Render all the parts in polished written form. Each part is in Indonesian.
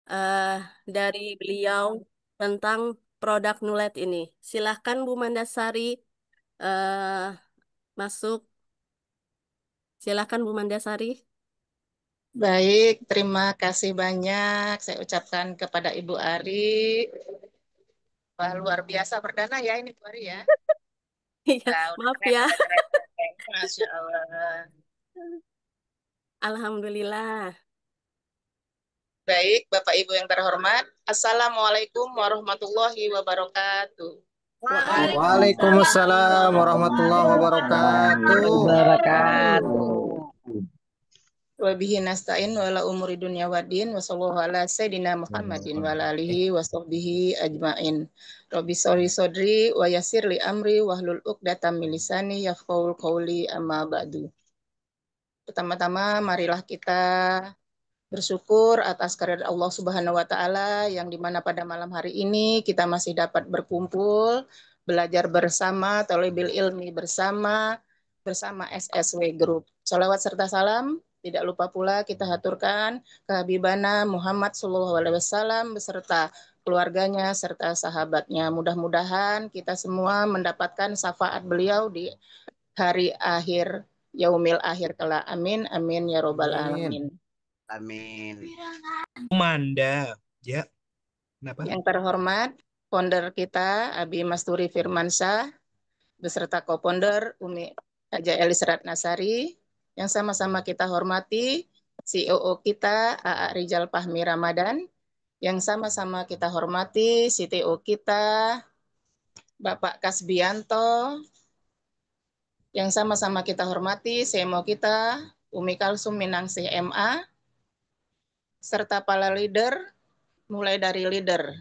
eh, dari beliau tentang produk Nulet ini. Silahkan Bu Mandasari eh, masuk. Silahkan Bu Mandasari. Baik, terima kasih banyak. Saya ucapkan kepada Ibu Ari. Wah, luar biasa perdana ya ini Bu Ari ya. Iya, Wah, udah maaf keren, ya. udah keren, udah keren. Masya Allah. Alhamdulillah. Baik, Bapak Ibu yang terhormat. Assalamualaikum warahmatullahi wabarakatuh. Waalaikumsalam Waalaikumsalam warahmatullahi warahmatullahi wabarakatuh. wabarakatuh. Wabihi nasta'in wa ala umuri dunya waddin wa sallallahu ala sayyidina Muhammadin wa ala alihi wa sahbihi ajmain. Rabbi sholli sodri wa yassir li amri wa hlul uqdatam min lisani yafqahul qawli amma ba'du. Pertama-tama marilah kita bersyukur atas karunia Allah Subhanahu wa taala yang dimana pada malam hari ini kita masih dapat berkumpul, belajar bersama, talibul ilmi bersama SSW Group. Salawat serta salam tidak lupa pula kita haturkan ke Habibana Muhammad Sallallahu Alaihi Wasallam beserta keluarganya serta sahabatnya. Mudah-mudahan kita semua mendapatkan syafaat beliau di hari akhir yaumil akhir kelak. Amin amin ya robbal Amin. alamin. Amin. Manda, ya, kenapa? Yang terhormat, founder kita Abi Masturi Firmansyah beserta co-founder Umi Haja Elis Ratnasari, yang sama-sama kita hormati CEO kita AA Rijal Fahmi Ramadan, yang sama-sama kita hormati CTO kita Bapak Kasbianto, yang sama-sama kita hormati CMO kita Umi Kalsum Minangsih MA, serta para leader mulai dari leader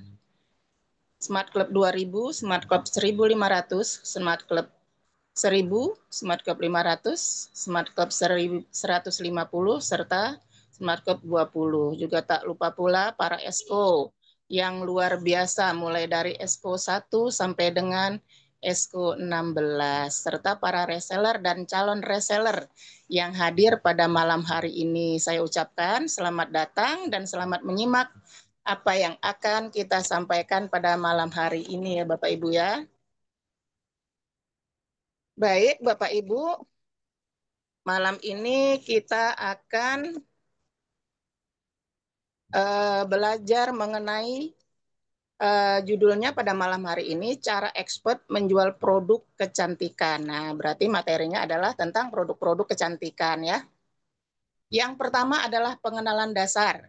Smart Club 2000, Smart Club 1500, Smart Club 1000, Smart Club 500, Smart Club 150, serta Smart Club 20. Juga tak lupa pula para ESCO yang luar biasa mulai dari ESCO 1 sampai dengan ESCO 16, serta para reseller dan calon reseller yang hadir pada malam hari ini. Saya ucapkan selamat datang dan selamat menyimak apa yang akan kita sampaikan pada malam hari ini ya Bapak Ibu ya. Baik Bapak Ibu, malam ini kita akan belajar mengenai judulnya pada malam hari ini cara expert menjual produk kecantikan. Nah, berarti materinya adalah tentang produk-produk kecantikan ya. Yang pertama adalah pengenalan dasar.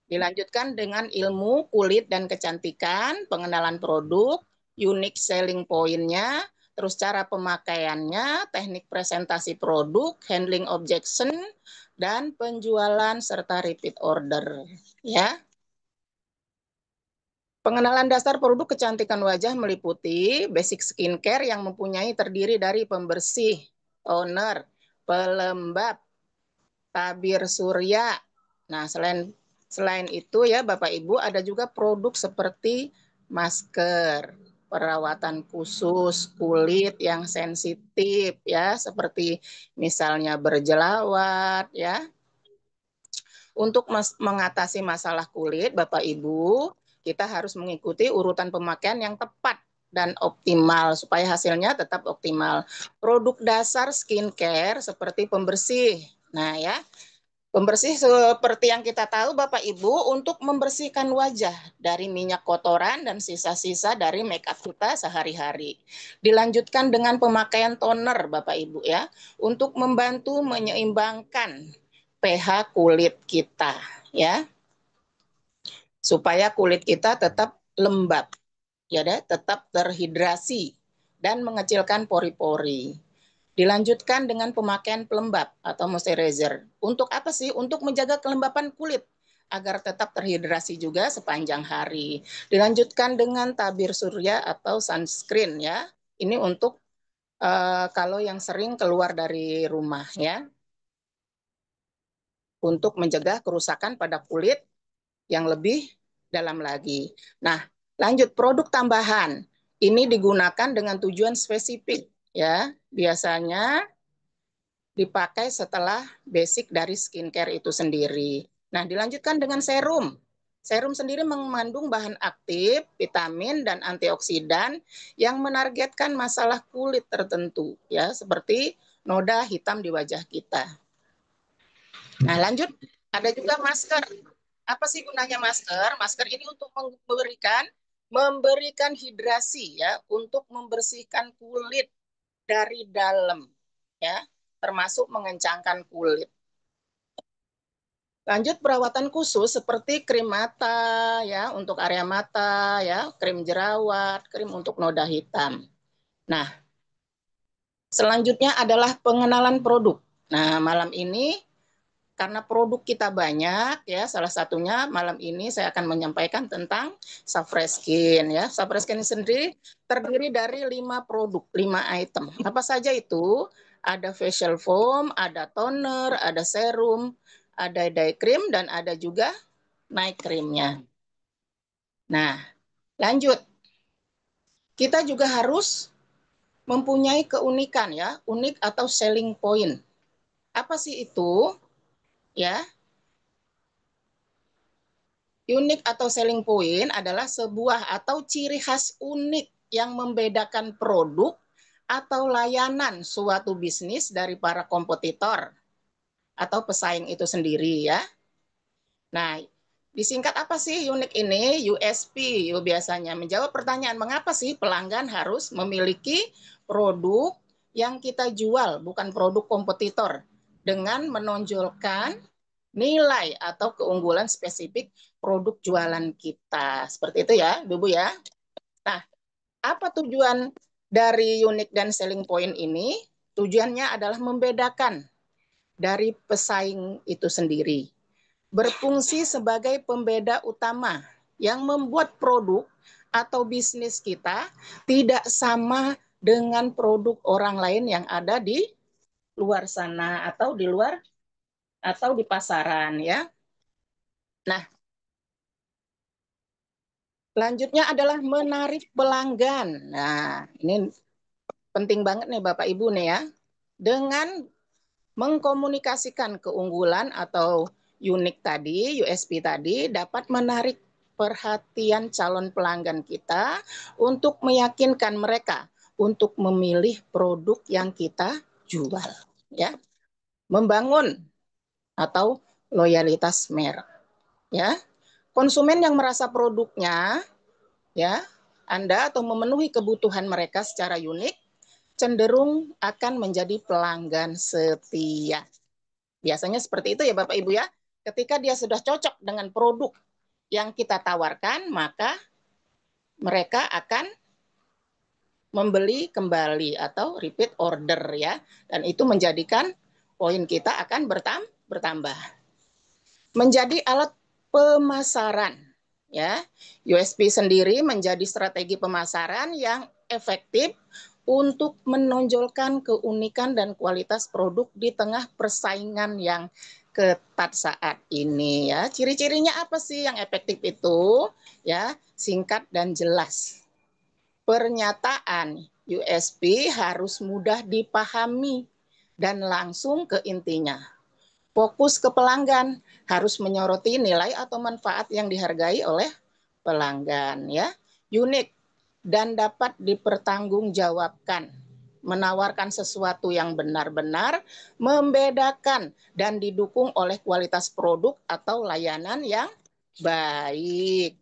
Dilanjutkan dengan ilmu kulit dan kecantikan, pengenalan produk, unique selling point-nya, terus cara pemakaiannya, teknik presentasi produk, handling objection, dan penjualan serta repeat order. Ya. Pengenalan dasar produk kecantikan wajah meliputi basic skincare yang mempunyai terdiri dari pembersih, toner, pelembab, tabir surya. Nah, selain itu ya Bapak Ibu ada juga produk seperti masker, perawatan khusus kulit yang sensitif ya, seperti misalnya berjerawat ya. Untuk mengatasi masalah kulit Bapak Ibu, kita harus mengikuti urutan pemakaian yang tepat dan optimal supaya hasilnya tetap optimal. Produk dasar skincare seperti pembersih. Nah ya, pembersih seperti yang kita tahu Bapak Ibu untuk membersihkan wajah dari minyak kotoran dan sisa-sisa dari make up kita sehari-hari. Dilanjutkan dengan pemakaian toner Bapak Ibu ya, untuk membantu menyeimbangkan pH kulit kita ya, supaya kulit kita tetap lembab ya deh, tetap terhidrasi dan mengecilkan pori-pori. Dilanjutkan dengan pemakaian pelembab atau moisturizer. Untuk apa sih? Untuk menjaga kelembapan kulit agar tetap terhidrasi juga sepanjang hari. Dilanjutkan dengan tabir surya atau sunscreen ya. Ini untuk kalau yang sering keluar dari rumah ya. Untuk mencegah kerusakan pada kulit yang lebih dalam lagi. Nah, lanjut produk tambahan. Ini digunakan dengan tujuan spesifik ya. Biasanya dipakai setelah basic dari skincare itu sendiri. Nah, dilanjutkan dengan serum. Serum sendiri mengandung bahan aktif, vitamin, dan antioksidan yang menargetkan masalah kulit tertentu, ya, seperti noda hitam di wajah kita. Nah, lanjut, ada juga masker. Apa sih gunanya masker? Masker ini untuk memberikan hidrasi, ya, untuk membersihkan kulit dari dalam, ya, termasuk mengencangkan kulit. Lanjut, perawatan khusus seperti krim mata, ya, untuk area mata, ya, krim jerawat, krim untuk noda hitam. Nah, selanjutnya adalah pengenalan produk. Nah, malam ini karena produk kita banyak, ya, salah satunya malam ini saya akan menyampaikan tentang Safreskin, ya. Safreskin sendiri terdiri dari 5 produk, 5 item. Apa saja itu? Ada facial foam, ada toner, ada serum, ada day cream, dan ada juga night creamnya. Nah, lanjut. Kita juga harus mempunyai keunikan, ya, unik atau selling point. Apa sih itu? Ya, unik atau selling point adalah sebuah atau ciri khas unik yang membedakan produk atau layanan suatu bisnis dari para kompetitor atau pesaing itu sendiri, ya. Nah, disingkat apa sih unik ini? USP biasanya menjawab pertanyaan mengapa sih pelanggan harus memiliki produk yang kita jual, bukan produk kompetitor, dengan menonjolkan nilai atau keunggulan spesifik produk jualan kita. Seperti itu ya, Bu ya. Nah, apa tujuan dari unique dan selling point ini? Tujuannya adalah membedakan dari pesaing itu sendiri. Berfungsi sebagai pembeda utama yang membuat produk atau bisnis kita tidak sama dengan produk orang lain yang ada di luar sana atau di luar atau di pasaran, ya. Nah, selanjutnya adalah menarik pelanggan. Nah, ini penting banget nih Bapak Ibu nih ya. Dengan mengkomunikasikan keunggulan atau unik tadi, USP tadi, dapat menarik perhatian calon pelanggan kita untuk meyakinkan mereka untuk memilih produk yang kita jual, ya. Membangun atau loyalitas merek, ya. Konsumen yang merasa produknya, ya, Anda atau memenuhi kebutuhan mereka secara unik cenderung akan menjadi pelanggan setia. Biasanya seperti itu ya Bapak Ibu ya. Ketika dia sudah cocok dengan produk yang kita tawarkan, maka mereka akan membeli kembali atau repeat order, ya. Dan itu menjadikan poin kita akan bertambah. Menjadi alat pemasaran, ya. USP sendiri menjadi strategi pemasaran yang efektif untuk menonjolkan keunikan dan kualitas produk di tengah persaingan yang ketat saat ini, ya. Ciri-cirinya apa sih yang efektif itu? Ya, singkat dan jelas. Pernyataan USP harus mudah dipahami dan langsung ke intinya. Fokus ke pelanggan, harus menyoroti nilai atau manfaat yang dihargai oleh pelanggan, ya. Unik dan dapat dipertanggungjawabkan. Menawarkan sesuatu yang benar-benar membedakan dan didukung oleh kualitas produk atau layanan yang baik.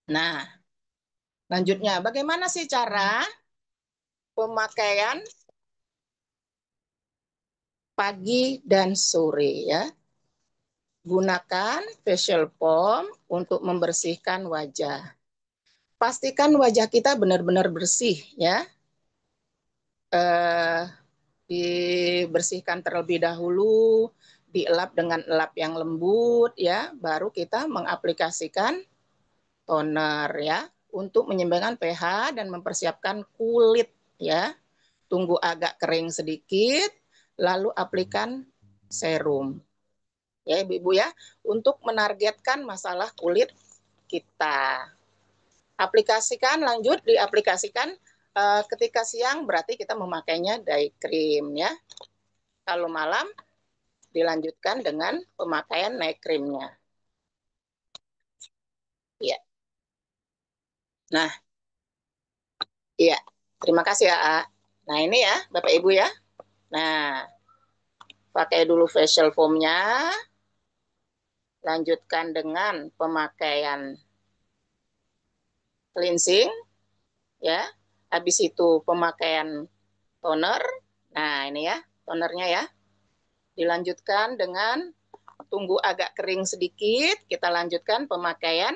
Nah, lanjutnya bagaimana sih cara pemakaian pagi dan sore, ya? Gunakan facial foam untuk membersihkan wajah. Pastikan wajah kita benar-benar bersih, ya. Dibersihkan terlebih dahulu, dielap dengan elap yang lembut, ya. Baru kita mengaplikasikan toner, ya, untuk menyeimbangkan pH dan mempersiapkan kulit, ya. Tunggu agak kering sedikit, lalu aplikan serum. Ya, Ibu ya, untuk menargetkan masalah kulit kita. Aplikasikan, lanjut diaplikasikan ketika siang berarti kita memakainya day cream, ya. Kalau malam dilanjutkan dengan pemakaian night creamnya. Nah, iya. Terima kasih ya, A. Nah, ini ya, Bapak Ibu ya. Nah, pakai dulu facial foam-nya. Lanjutkan dengan pemakaian cleansing, ya. Habis itu pemakaian toner. Nah, ini ya, tonernya ya. Dilanjutkan dengan tunggu agak kering sedikit, kita lanjutkan pemakaian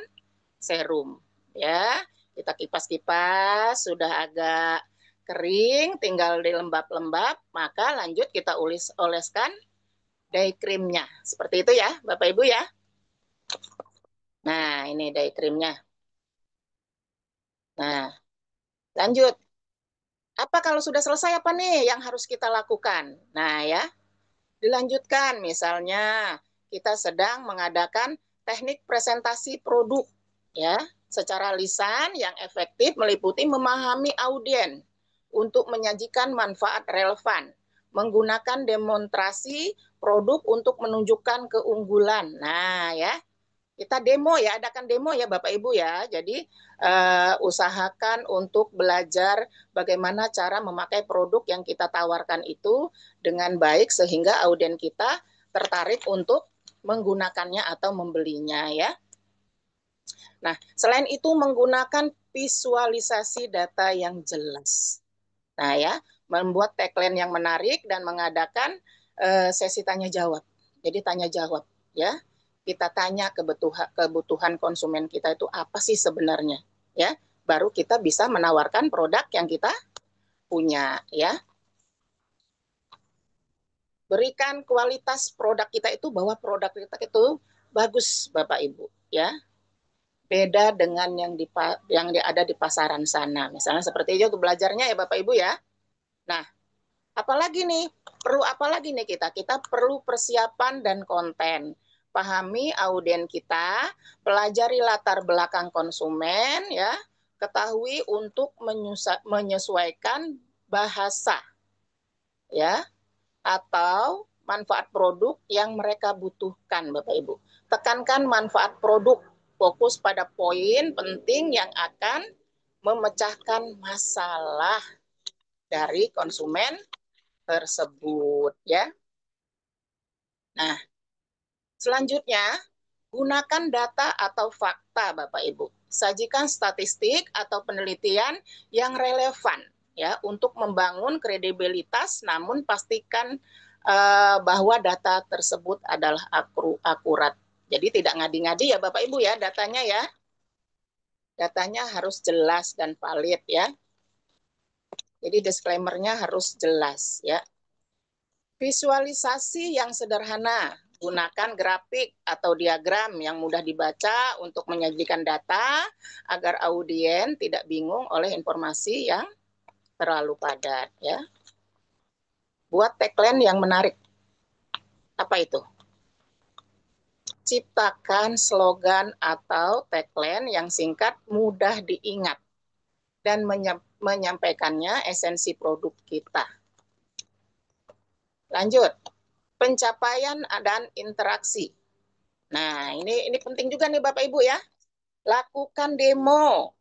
serum. Ya, kita kipas-kipas, sudah agak kering, tinggal dilembab-lembab, maka lanjut kita oleskan day creamnya. Seperti itu ya, Bapak Ibu ya. Nah, ini day creamnya. Nah, lanjut. Apa kalau sudah selesai apa nih yang harus kita lakukan? Nah, ya, dilanjutkan. Misalnya, kita sedang mengadakan teknik presentasi produk, ya, secara lisan yang efektif meliputi memahami audien untuk menyajikan manfaat relevan, menggunakan demonstrasi produk untuk menunjukkan keunggulan. Nah, ya, kita demo ya, adakan demo ya Bapak Ibu ya. Jadi usahakan untuk belajar bagaimana cara memakai produk yang kita tawarkan itu dengan baik sehingga audien kita tertarik untuk menggunakannya atau membelinya ya. Nah, selain itu menggunakan visualisasi data yang jelas. Nah ya, membuat tagline yang menarik dan mengadakan sesi tanya jawab. Jadi tanya jawab ya. Kita tanya kebutuhan konsumen kita itu apa sih sebenarnya ya. Baru kita bisa menawarkan produk yang kita punya ya. Berikan kualitas produk kita itu bahwa produk kita itu bagus Bapak Ibu ya. Beda dengan yang ada di pasaran sana. Misalnya seperti itu untuk belajarnya ya Bapak Ibu ya. Nah, apalagi nih, perlu apa lagi nih kita? Kita perlu persiapan dan konten. Pahami audien kita, pelajari latar belakang konsumen, ya, ketahui untuk menyesuaikan bahasa, ya, atau manfaat produk yang mereka butuhkan, Bapak Ibu. Tekankan manfaat produk, fokus pada poin penting yang akan memecahkan masalah dari konsumen tersebut ya. Nah, selanjutnya gunakan data atau fakta Bapak Ibu. Sajikan statistik atau penelitian yang relevan ya untuk membangun kredibilitas namun pastikan bahwa data tersebut adalah akurat. Jadi tidak ngadi-ngadi ya Bapak Ibu ya datanya ya. Datanya harus jelas dan valid ya. Jadi disclaimer-nya harus jelas ya. Visualisasi yang sederhana, gunakan grafik atau diagram yang mudah dibaca untuk menyajikan data agar audien tidak bingung oleh informasi yang terlalu padat ya. Buat tagline yang menarik. Apa itu? Ciptakan slogan atau tagline yang singkat, mudah diingat dan menyampaikannya esensi produk kita. Lanjut. Pencapaian dan interaksi. Nah, ini penting juga nih Bapak Ibu ya. Lakukan demo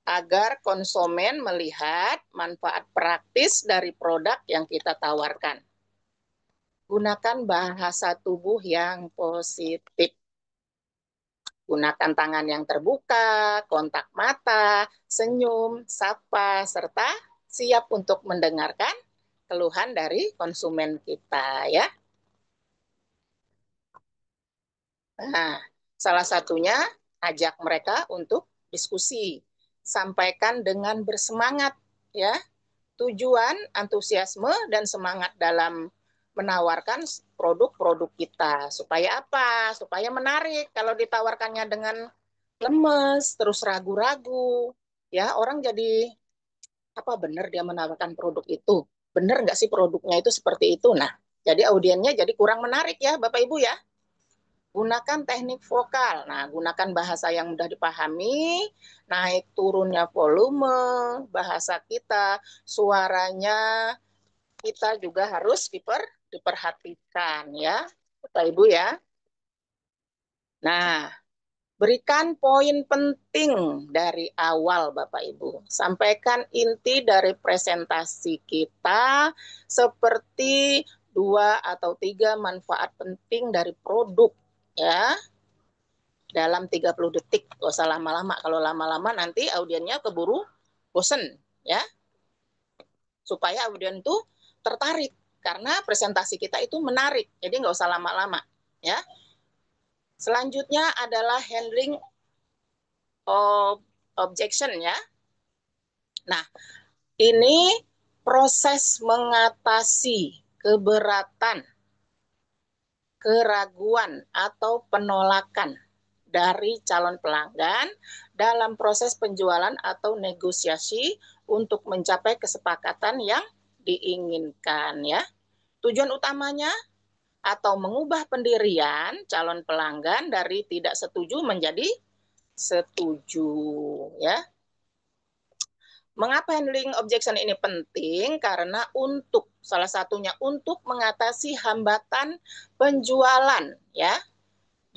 agar konsumen melihat manfaat praktis dari produk yang kita tawarkan. Gunakan bahasa tubuh yang positif. Gunakan tangan yang terbuka, kontak mata, senyum, sapa, serta siap untuk mendengarkan keluhan dari konsumen kita ya. Nah, salah satunya ajak mereka untuk diskusi. Sampaikan dengan bersemangat ya. Tujuan, antusiasme dan semangat dalam menawarkan produk-produk kita. Supaya apa? Supaya menarik. Kalau ditawarkannya dengan lemes, terus ragu-ragu, ya orang jadi apa benar dia menawarkan produk itu? Benar nggak sih produknya itu seperti itu? Nah, jadi audiennya jadi kurang menarik ya Bapak Ibu ya. Gunakan teknik vokal. Nah, gunakan bahasa yang mudah dipahami, naik turunnya volume, bahasa kita, suaranya kita juga harus diperhatikan ya, Bapak Ibu ya. Nah, Berikan poin penting dari awal Bapak Ibu. Sampaikan inti dari presentasi kita seperti 2 atau 3 manfaat penting dari produk ya dalam 30 detik. Gak usah lama-lama. Kalau lama-lama nanti audiennya keburu bosen ya. Supaya audien itu tertarik karena presentasi kita itu menarik. Jadi nggak usah lama-lama ya. Selanjutnya adalah handling objection ya. Nah, ini proses mengatasi keberatan, keraguan, atau penolakan dari calon pelanggan dalam proses penjualan atau negosiasi untuk mencapai kesepakatan yang diinginkan ya. Tujuan utamanya atau mengubah pendirian calon pelanggan dari tidak setuju menjadi setuju ya. Mengapa handling objection ini penting? Karena salah satunya untuk mengatasi hambatan penjualan ya.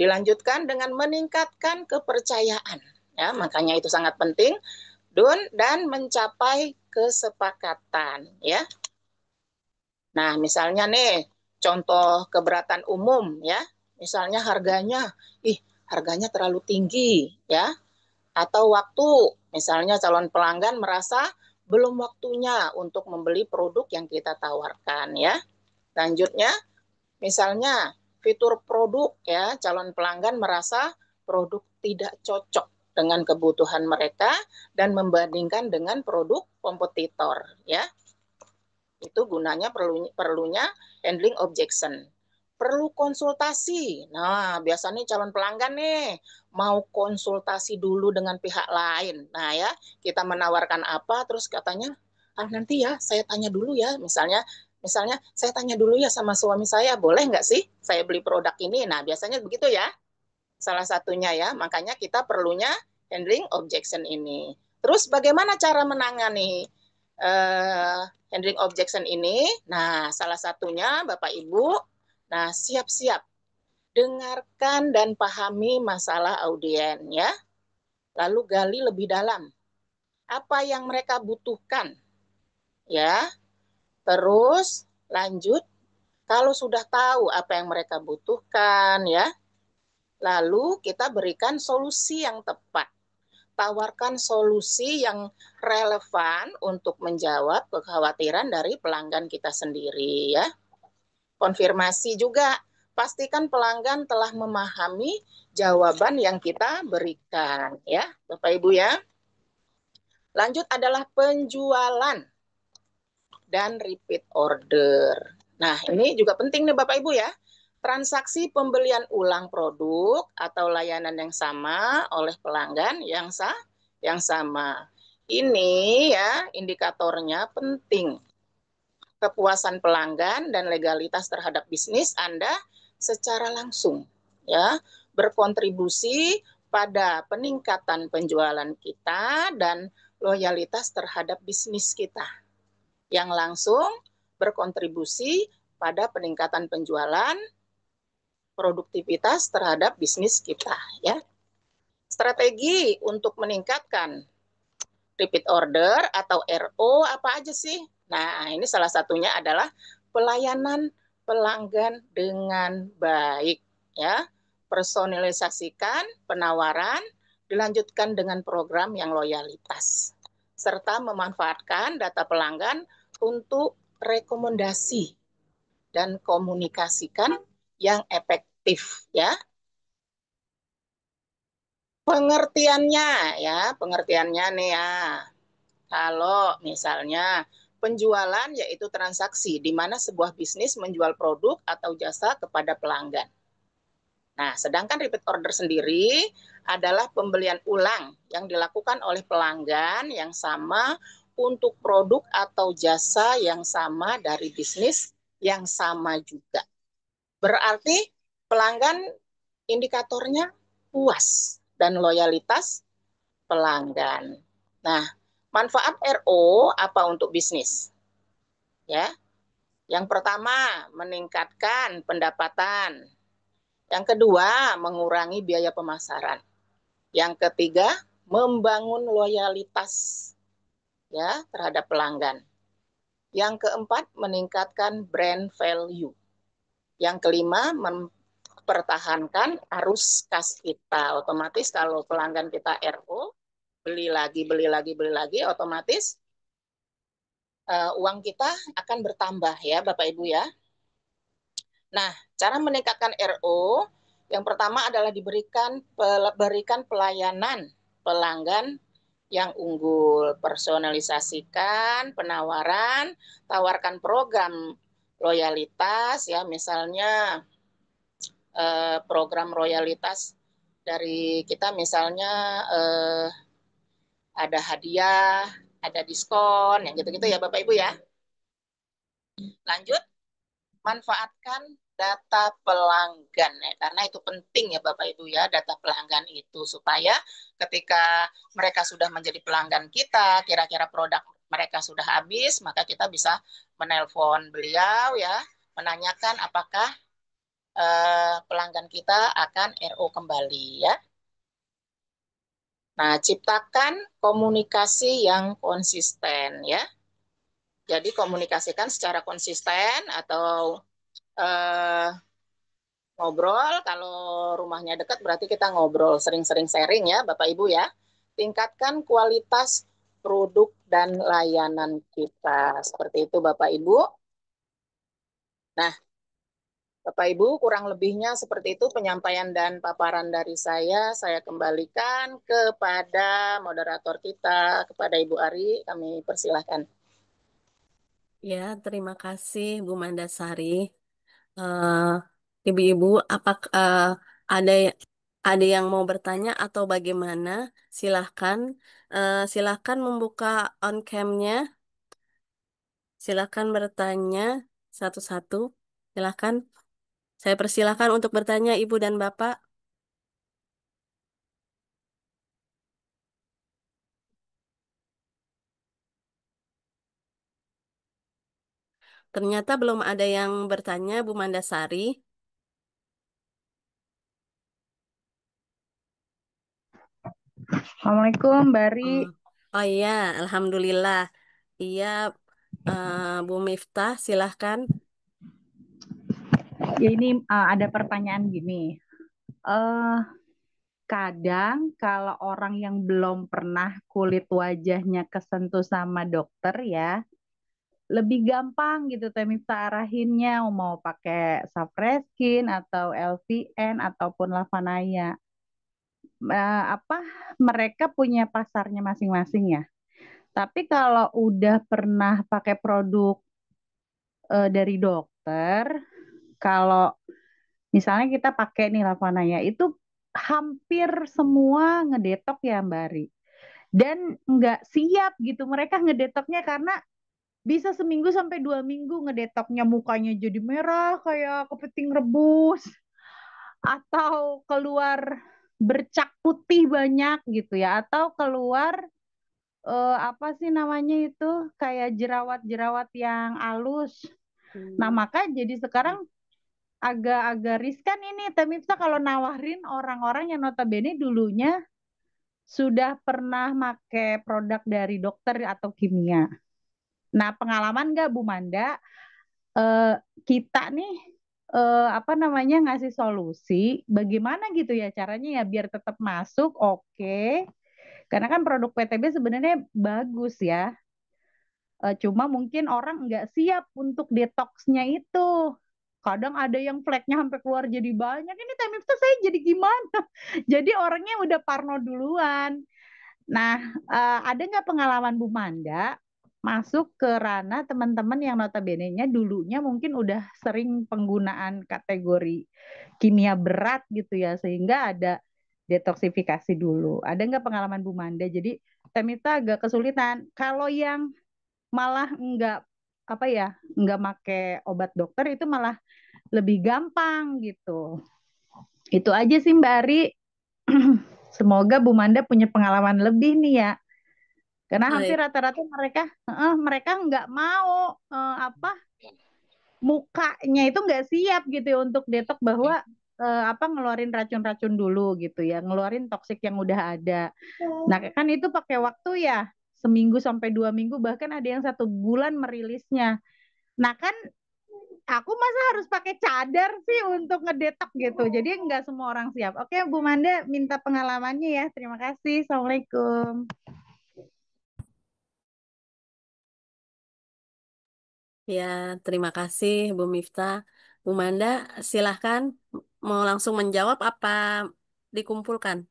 Dilanjutkan dengan meningkatkan kepercayaan ya, makanya itu sangat penting dan mencapai kesepakatan ya. Nah, misalnya nih contoh keberatan umum ya. Misalnya harganya terlalu tinggi ya, atau waktu, misalnya calon pelanggan merasa belum waktunya untuk membeli produk yang kita tawarkan ya. Lanjutnya, misalnya fitur produk ya, calon pelanggan merasa produk tidak cocok dengan kebutuhan mereka dan membandingkan dengan produk kompetitor ya. Itu gunanya perlunya handling objection. Perlu konsultasi. Nah, biasanya calon pelanggan nih mau konsultasi dulu dengan pihak lain. Nah ya, kita menawarkan apa, terus katanya, nanti ya saya tanya dulu ya. Misalnya saya tanya dulu ya sama suami saya, boleh nggak sih saya beli produk ini? Nah, biasanya begitu ya. Salah satunya ya, makanya kita perlunya handling objection ini. Terus bagaimana cara menangani handling objection ini? Nah, salah satunya Bapak Ibu, nah siap-siap dengarkan dan pahami masalah audien ya. Lalu gali lebih dalam apa yang mereka butuhkan ya. Terus lanjut, kalau sudah tahu apa yang mereka butuhkan ya, lalu kita berikan solusi yang tepat. Tawarkan solusi yang relevan untuk menjawab kekhawatiran dari pelanggan kita sendiri ya. Konfirmasi juga, pastikan pelanggan telah memahami jawaban yang kita berikan ya, Bapak Ibu ya. Lanjut adalah penjualan dan repeat order. Nah, ini juga penting nih Bapak Ibu ya. Transaksi pembelian ulang produk atau layanan yang sama oleh pelanggan yang sama. Ini ya indikatornya penting. Kepuasan pelanggan dan legalitas terhadap bisnis Anda secara langsung ya, berkontribusi pada peningkatan penjualan kita dan loyalitas terhadap bisnis kita. Yang langsung berkontribusi pada peningkatan penjualan, produktivitas terhadap bisnis kita ya. Strategi untuk meningkatkan repeat order atau RO apa aja sih? Nah, ini salah satunya adalah pelayanan pelanggan dengan baik ya. Personalisasikan penawaran, dilanjutkan dengan program yang loyalitas serta memanfaatkan data pelanggan untuk rekomendasi dan komunikasikan yang efektif ya. Pengertiannya nih ya. Kalau misalnya penjualan yaitu transaksi di mana sebuah bisnis menjual produk atau jasa kepada pelanggan. Nah, sedangkan repeat order sendiri adalah pembelian ulang yang dilakukan oleh pelanggan yang sama untuk produk atau jasa yang sama dari bisnis yang sama juga. Berarti pelanggan indikatornya puas dan loyalitas pelanggan. Nah, manfaat RO apa untuk bisnis? Ya. Yang pertama, meningkatkan pendapatan. Yang kedua, mengurangi biaya pemasaran. Yang ketiga, membangun loyalitas ya terhadap pelanggan. Yang keempat, meningkatkan brand value. Yang kelima, mempertahankan arus kas kita. Otomatis kalau pelanggan kita RO, beli lagi, beli lagi, beli lagi, otomatis uang kita akan bertambah ya Bapak Ibu ya. Nah, cara meningkatkan RO yang pertama adalah berikan pelayanan pelanggan yang unggul, personalisasikan penawaran, tawarkan program loyalitas ya, misalnya program loyalitas dari kita misalnya ada hadiah, ada diskon, yang gitu-gitu ya Bapak Ibu ya. Lanjut, manfaatkan data pelanggan ya, karena itu penting ya Bapak Ibu ya, data pelanggan itu supaya ketika mereka sudah menjadi pelanggan kita, kira-kira produk mereka sudah habis, maka kita bisa menelpon beliau ya, menanyakan apakah pelanggan kita akan RO kembali ya. Nah, ciptakan komunikasi yang konsisten ya. Jadi komunikasikan secara konsisten atau eh, ngobrol, kalau rumahnya dekat berarti kita ngobrol, sering-sering sharing ya Bapak Ibu ya. Tingkatkan kualitas produk dan layanan kita. Seperti itu Bapak Ibu. Nah, Bapak Ibu kurang lebihnya seperti itu penyampaian dan paparan dari saya. Saya kembalikan kepada moderator kita, kepada Ibu Ari, kami persilahkan. Ya, terima kasih Bu Mandasari. Eh, Ibu-ibu, apakah ada ada yang mau bertanya atau bagaimana? Silahkan, silahkan membuka on cam-nya. Silahkan bertanya satu-satu. Silahkan. Saya persilahkan untuk bertanya Ibu dan Bapak. Ternyata belum ada yang bertanya, Bu Mandasari. Assalamualaikum, Bari. Oh, oh iya, Alhamdulillah. Iya, Bu Miftah, silahkan. Ya ini ada pertanyaan gini. eh Kadang kalau orang yang belum pernah kulit wajahnya kesentuh sama dokter ya, lebih gampang gitu Teh Miftah arahinnya mau pakai Safreskin atau LVN ataupun Lavanaya. Apa mereka punya pasarnya masing-masing ya. Tapi kalau udah pernah pakai produk dari dokter, kalau misalnya kita pakai nih Lavanaya itu hampir semua ngedetok ya Mbak Ari. Dan nggak siap gitu mereka ngedetoknya karena bisa seminggu sampai 2 minggu ngedetoknya mukanya jadi merah kayak kepiting rebus atau keluar bercak putih banyak gitu ya atau keluar apa sih namanya itu kayak jerawat-jerawat yang halus. Nah, Hmm. maka jadi sekarang agak-agak riskan ini Temipsa kalau nawarin orang-orang yang notabene dulunya sudah pernah make produk dari dokter atau kimia. Nah, pengalaman nggak Bu Manda? Eh, Kita nih apa namanya ngasih solusi bagaimana gitu ya caranya ya biar tetap masuk oke. Karena kan produk PTB sebenarnya bagus ya. Cuma mungkin orang nggak siap untuk detoxnya itu. Kadang ada yang fleknya sampai keluar jadi banyak. Ini Temipsa saya jadi gimana? Jadi orangnya udah parno duluan. Nah, ada nggak pengalaman Bu Manda masuk ke ranah teman-teman yang notabene-nya dulunya mungkin udah sering penggunaan kategori kimia berat gitu ya, sehingga ada detoksifikasi dulu. Ada nggak pengalaman Bu Manda? Jadi Temita agak kesulitan. Kalau yang malah nggak apa ya nggak make obat dokter itu malah lebih gampang gitu. Itu aja sih Mbak Ari. Semoga Bu Manda punya pengalaman lebih nih ya. Karena hampir Baik. rata-rata mereka nggak mau apa mukanya itu nggak siap gitu ya untuk detok bahwa ngeluarin racun-racun dulu gitu ya, ngeluarin toksik yang udah ada. Nah kan itu pakai waktu ya, seminggu sampai 2 minggu, bahkan ada yang 1 bulan merilisnya. Nah kan aku masa harus pakai cadar sih untuk ngedetok gitu. Jadi nggak semua orang siap. Oke, Bu Manda minta pengalamannya ya. Terima kasih. Assalamualaikum. Ya, terima kasih Bu Miftah. Bu Manda, silahkan mau langsung menjawab apa dikumpulkan?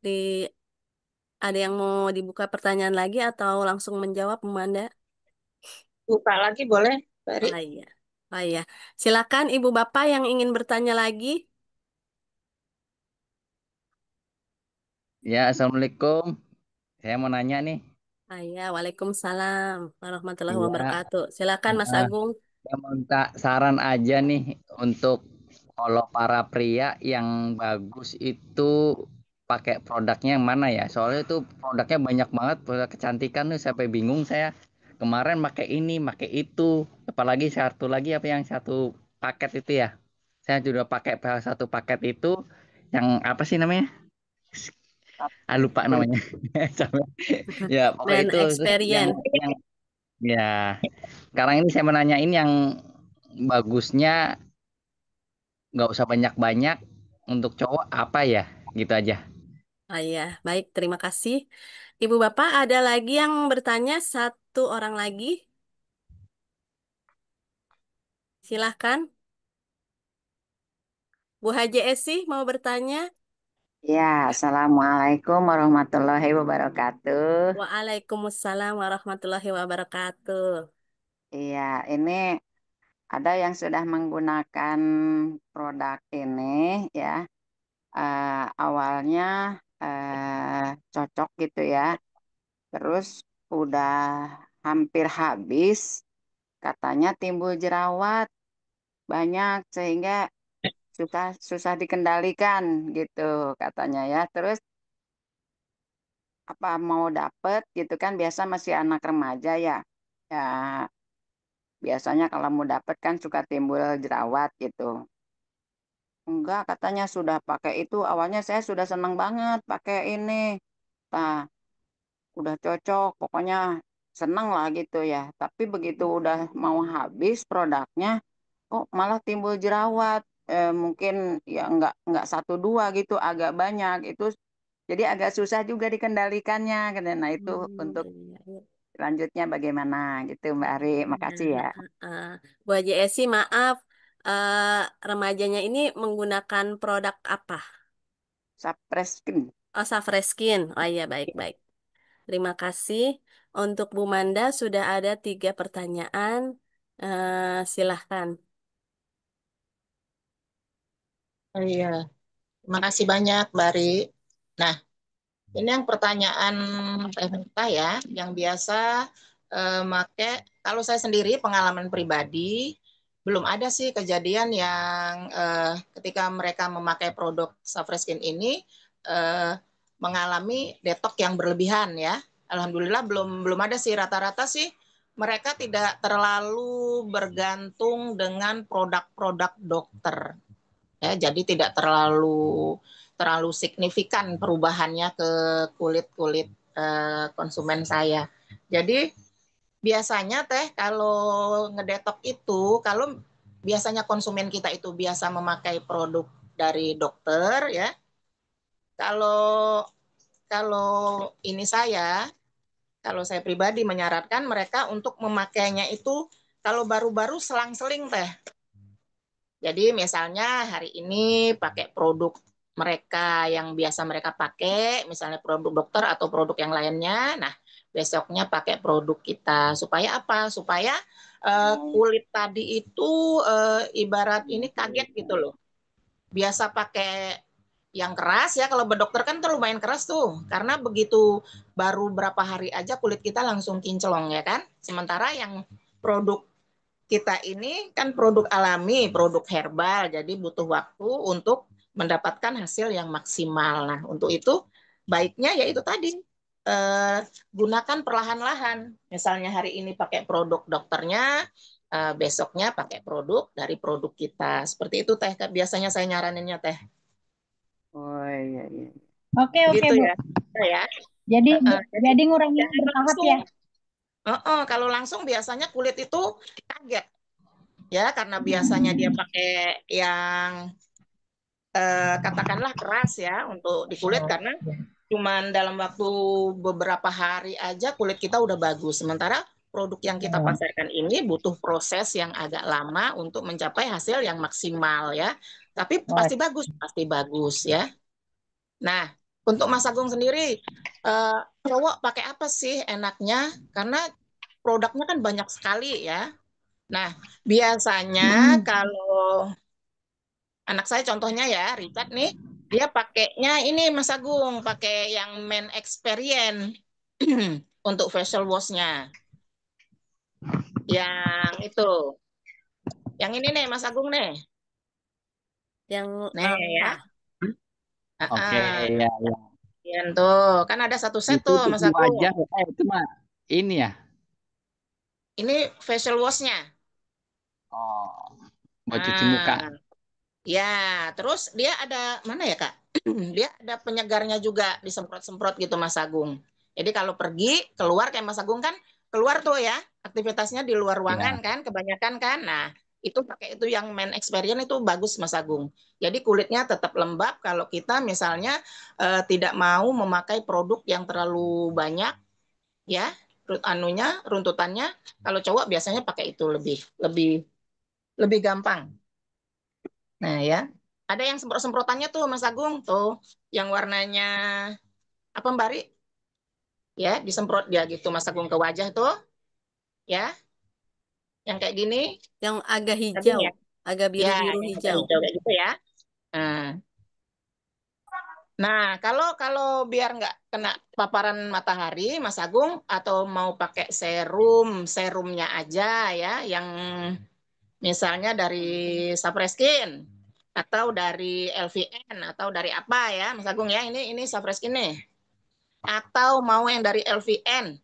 Di ada yang mau dibuka pertanyaan lagi atau langsung menjawab Bu Manda? Buka lagi boleh, Bari? Oh iya. Oh iya. Silakan Ibu Bapak yang ingin bertanya lagi. Ya, Assalamualaikum. Saya mau nanya nih. Ah iya, Waalaikumsalam warahmatullahi Iya, wabarakatuh. Silakan Mas eh, Agung. saya mau minta saran aja nih untuk kalau para pria yang bagus itu pakai produknya yang mana ya? Soalnya itu produknya banyak banget, produk kecantikan tuh sampai bingung saya. Kemarin pakai ini, pakai itu, apalagi satu lagi apa yang satu paket itu ya? Saya juga pakai satu paket itu yang apa sih namanya? Ah, lupa namanya. Sampai- Ya, pokoknya Men itu terus yang experience. yang ya sekarang ini saya menanyain yang bagusnya nggak usah banyak-banyak untuk cowok apa ya gitu aja. Ah iya, baik, terima kasih. Ibu Bapak ada lagi yang bertanya, satu orang lagi. Silahkan. Bu Haji Esi mau bertanya? Ya, Assalamualaikum warahmatullahi wabarakatuh. Waalaikumsalam warahmatullahi wabarakatuh. Iya, ini ada yang sudah menggunakan produk ini ya. Awalnya cocok gitu ya. Terus udah hampir habis, katanya timbul jerawat banyak sehingga susah susah dikendalikan gitu katanya ya. Terus apa mau dapet gitu kan biasa masih anak remaja ya. Ya, biasanya kalau mau dapet kan suka timbul jerawat gitu. Enggak, katanya sudah pakai itu. Awalnya saya sudah senang banget pakai ini. Nah, udah cocok, pokoknya senang lah gitu ya. Tapi begitu udah mau habis produknya, kok malah timbul jerawat. Mungkin ya enggak satu dua gitu, agak banyak. Itu jadi agak susah juga dikendalikannya. Nah, itu untuk Iya, iya. selanjutnya bagaimana gitu Mbak Ari. Iya, Makasih ya. eh. Bu Haji Esi, maaf, remajanya ini menggunakan produk apa? Supreskin. Oh, Safreskin. Oh iya, baik-baik. Terima kasih. Untuk Bu Manda sudah ada 3 pertanyaan. Silahkan. Oh iya, terima kasih banyak, Bari. Nah, ini yang pertanyaan Teh Mita ya, yang biasa make, kalau saya sendiri pengalaman pribadi, belum ada sih kejadian yang ketika mereka memakai produk Safreskin ini eh, mengalami detok yang berlebihan ya. Alhamdulillah belum belum ada sih, rata-rata sih mereka tidak terlalu bergantung dengan produk-produk dokter. Ya, jadi tidak terlalu terlalu signifikan perubahannya ke kulit-kulit konsumen saya. Jadi biasanya Teh kalau ngedetok itu, kalau biasanya konsumen kita itu biasa memakai produk dari dokter ya. Kalau kalau ini kalau saya pribadi menyarankan mereka untuk memakainya itu kalau baru-baru selang-seling Teh. Jadi misalnya hari ini pakai produk mereka yang biasa mereka pakai, misalnya produk dokter atau produk yang lainnya. Nah, besoknya pakai produk kita. Supaya apa? Supaya kulit tadi itu ibarat ini kaget gitu loh. Biasa pakai yang keras ya, kalau berdokter kan tuh lumayan keras tuh. Karena begitu baru berapa hari aja kulit kita langsung kinclong ya kan. Sementara yang produk kita ini kan produk alami, produk herbal, jadi butuh waktu untuk mendapatkan hasil yang maksimal. Nah, untuk itu baiknya yaitu tadi gunakan perlahan-lahan. Misalnya hari ini pakai produk dokternya, besoknya pakai produk dari produk kita. Seperti itu Teh, biasanya saya nyaraninnya Teh. Oh iya iya. Oke, Begitu Bu. ya. Ya. Jadi Jadi ngurangin jangan bertahap langsung. ya. Kalau langsung biasanya kulit itu kaget ya, karena biasanya dia pakai yang katakanlah keras ya untuk di kulit, karena cuman dalam waktu beberapa hari aja kulit kita udah bagus. Sementara produk yang kita pasarkan ini butuh proses yang agak lama untuk mencapai hasil yang maksimal ya. Tapi pasti bagus ya. Nah, untuk Mas Agung sendiri, cowok pakai apa sih enaknya? Karena produknya kan banyak sekali ya. Nah, biasanya kalau anak saya contohnya ya, Richard nih, dia pakainya ini Mas Agung, pakai yang men experience untuk facial wash-nya. Yang itu. Yang ini nih Mas Agung nih. Yang Nih ya. Oke, ya, ya. Ya, tuh, kan ada satu set Itu tuh Mas cuci Agung. wajah, itu mah ini ya. Ini facial wash-nya. Oh, buat cuci muka. Ya, terus dia ada mana ya Kak? Dia ada penyegarnya juga, disemprot-semprot gitu Mas Agung. Jadi kalau pergi keluar kayak Mas Agung kan keluar tuh ya, aktivitasnya di luar ruangan Ya. kan, kebanyakan kan. Nah, itu pakai itu yang main experience itu bagus Mas Agung. Jadi kulitnya tetap lembab kalau kita misalnya tidak mau memakai produk yang terlalu banyak ya, runtutannya. Kalau cowok biasanya pakai itu lebih lebih lebih gampang. Nah ya, ada yang semprot-semprotannya tuh Mas Agung tuh, yang warnanya apa Mbak Ri? Ya, disemprot dia gitu Mas Agung ke wajah tuh, ya, yang kayak gini, yang agak Agung hijau, ya, agak ya, biru-biru yang agak hijau. hijau kayak gitu ya. Nah, nah kalau biar nggak kena paparan matahari, Mas Agung, atau mau pakai serumnya aja ya, yang misalnya dari Sapreskin atau dari LVN atau dari apa ya Mas Agung ya, ini Sapreskin nih, atau mau yang dari LVN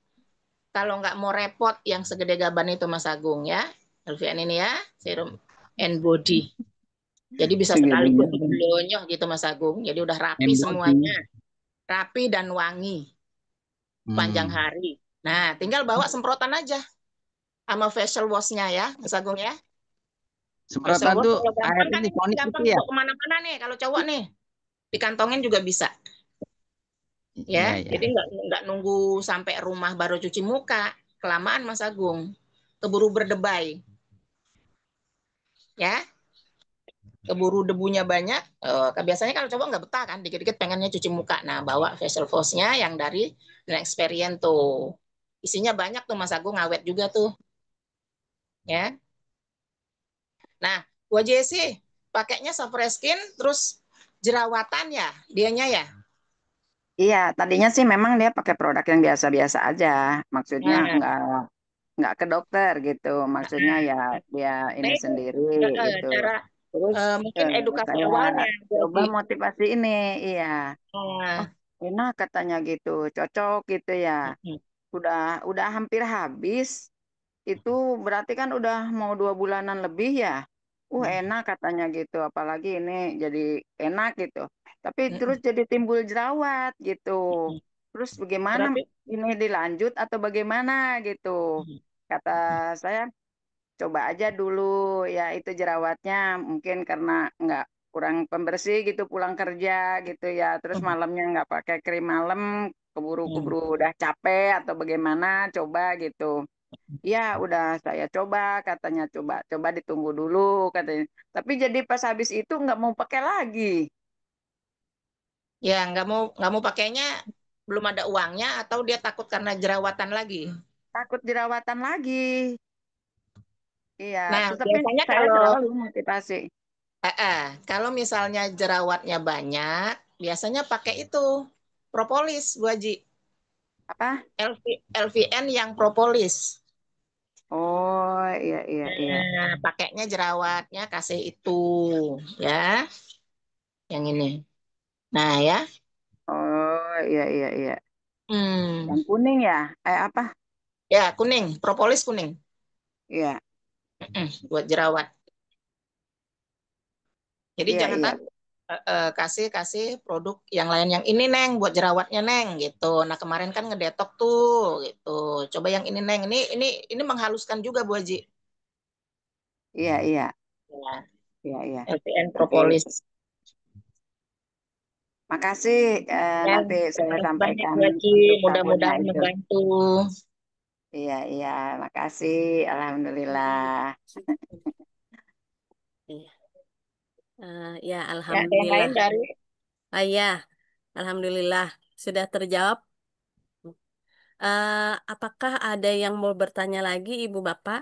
kalau nggak mau repot yang segede gaban itu Mas Agung ya, LVN ini ya, serum and body, jadi bisa sekaligus dilonyoh gitu Mas Agung, jadi udah rapi semuanya, rapi dan wangi panjang hari. Nah tinggal bawa semprotan aja sama facial wash-nya ya Mas Agung ya. Facial Semprotan wash tuh kalau air gampang kan ini ini tonik gampang itu ya. dibawa kemana-mana nih kalau cowok nih, dikantongin juga bisa ya. Iya, ya. Jadi nggak nunggu sampai rumah baru cuci muka, kelamaan Mas Agung, keburu berdebai ya, keburu debunya banyak. Biasanya kalau cowok nggak betah kan, dikit-dikit pengennya cuci muka. Nah bawa facial wash-nya yang dari Experience tuh, isinya banyak tuh Mas Agung, awet juga tuh ya. Nah gua Jesse pakainya Skin terus jerawatan ya dianya ya. Iya, tadinya sih memang dia pakai produk yang biasa-biasa aja. Maksudnya Nah, nggak ke dokter gitu. Maksudnya ya dia nah ini itu sendiri gitu. cara Terus mungkin edukasi saya awalnya Bu coba Haji. motivasi ini, iya. Oh, Nah, enak katanya gitu, cocok gitu ya. mm, Udah hampir habis. Itu berarti kan udah mau 2 bulanan lebih ya. mm, Enak katanya gitu. Apalagi ini jadi enak gitu. Tapi terus mm, jadi timbul jerawat gitu. mm. Terus bagaimana Berarti ini dilanjut atau bagaimana gitu. mm, Kata saya coba aja dulu ya itu jerawatnya mungkin karena nggak kurang pembersih gitu pulang kerja gitu ya. Terus mm, malamnya nggak pakai krim malam keburu-keburu mm. udah capek atau bagaimana coba gitu. Ya, udah saya coba katanya coba coba ditunggu dulu katanya. Tapi jadi pas habis itu nggak mau pakai lagi. Ya nggak mau pakainya, belum ada uangnya atau dia takut karena jerawatan lagi. Takut jerawatan lagi. Iya, Nah tapi biasanya saya kalau selalu motivasi. kalau misalnya jerawatnya banyak, biasanya pakai itu propolis Bu Haji. Apa? LVN yang propolis. Oh, iya iya iya. Nah, pakainya jerawatnya kasih itu ya, yang ini. Nah ya, Oh, iya iya iya. hmm, Yang kuning ya? Apa? ya kuning, propolis kuning. Iya. buat jerawat. Jadi Iya, jangan iya. kasih kasih produk yang lain, yang ini Neng buat jerawatnya Neng gitu. Nah kemarin kan ngedetok tuh gitu. Coba yang ini Neng, ini menghaluskan juga Bu Haji. Iya, iya. Ya, Iya, iya. LPN Oke. propolis. Makasih, Ya, nanti terima saya kasih banyak sampaikan Bu Haji. untuk sabunnya Mudah-mudahan itu. membantu. Iya, iya. Makasih. Alhamdulillah. Iya. Ya, Ya, ada yang lain alhamdulillah. dari. Ya, alhamdulillah sudah terjawab. Apakah ada yang mau bertanya lagi, Ibu Bapak?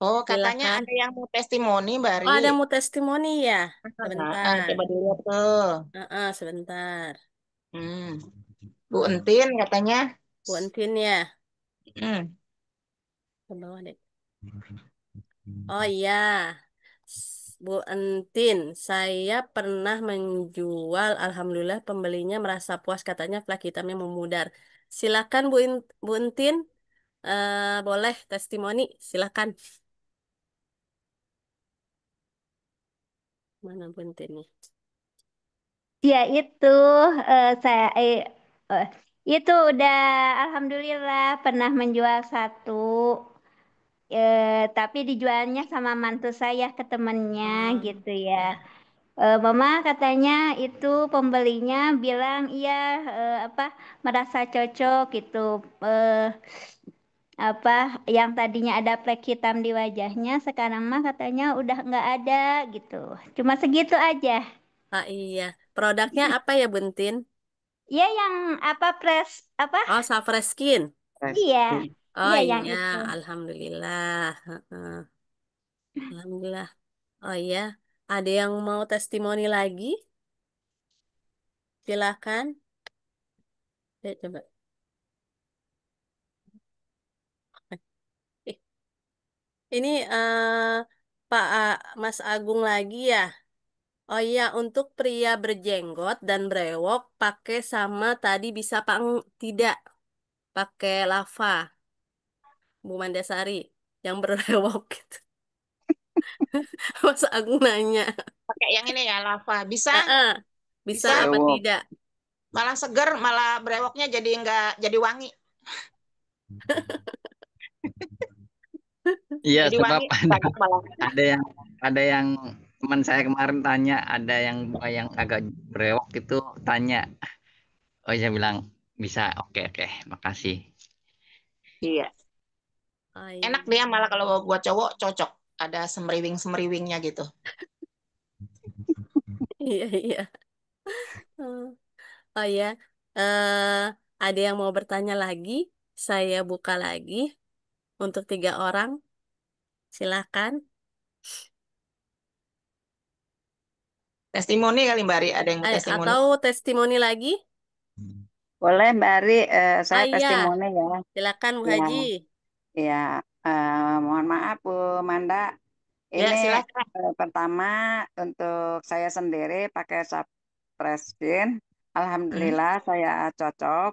Oh, katanya Silakan. ada yang mau testimoni, Bari. Oh, ada mau testimoni ya? Coba Sebentar. dilihat tuh. Sebentar. Hmm. Bu Entin katanya. Bu Entin ya. Hmm. Ke bawah deh. Oh iya, Bu Entin, saya pernah menjual, alhamdulillah pembelinya merasa puas katanya flak hitamnya memudar. Silakan Bu Entin, boleh testimoni, silakan. Mana Bu Entinnya? Ya itu saya eh, itu udah alhamdulillah pernah menjual satu tapi dijualnya sama mantu saya ke temennya Ah, gitu ya. ya. Mama katanya itu pembelinya bilang iya apa merasa cocok gitu. Eh, apa yang tadinya ada flek hitam di wajahnya sekarang mah katanya udah nggak ada gitu. Cuma segitu aja. Ah iya, produknya apa ya Bu Entin? Iya yang apa press apa? Oh, Safra Skin. Iya, Oh iya yang iya, itu. alhamdulillah. Heeh. Alhamdulillah. Oh iya, ada yang mau testimoni lagi? Silakan. Coba. Eh, Ini Mas Agung lagi ya. Oh iya, untuk pria berjenggot dan brewok pakai sama tadi bisa apa tidak? Pakai lava, Bu Mandasari yang berbrewok gitu. Mas Agung nanya. Pakai yang ini ya, lava. Bisa? Ah, bisa Bisa. apa Brewok. tidak? Malah seger, malah brewoknya jadi nggak jadi wangi. Iya, Jadi sebab wangi banyak malah. ada yang ada yang teman saya kemarin tanya, ada yang yang agak brewok itu tanya. Oh, saya bilang bisa. Oke, oke, makasih. Iya. Oh Enak iya, dia malah kalau buat cowok cocok. Ada semeriwing-semeriwingnya gitu. iya, iya. Hmm. Oh iya, eh ada yang mau bertanya lagi? Saya buka lagi untuk 3 orang. Silakan. Testimoni kali Mbak Ari, ada yang mau testimoni. Atau testimoni lagi? Boleh, Mbak Ari, Ah saya iya, testimoni ya. silakan Bu Ya, Haji. ya. Mohon maaf Bu Manda. Ya, Ini silakan. pertama untuk saya sendiri pakai Sapreskin. Hmm. Alhamdulillah saya cocok.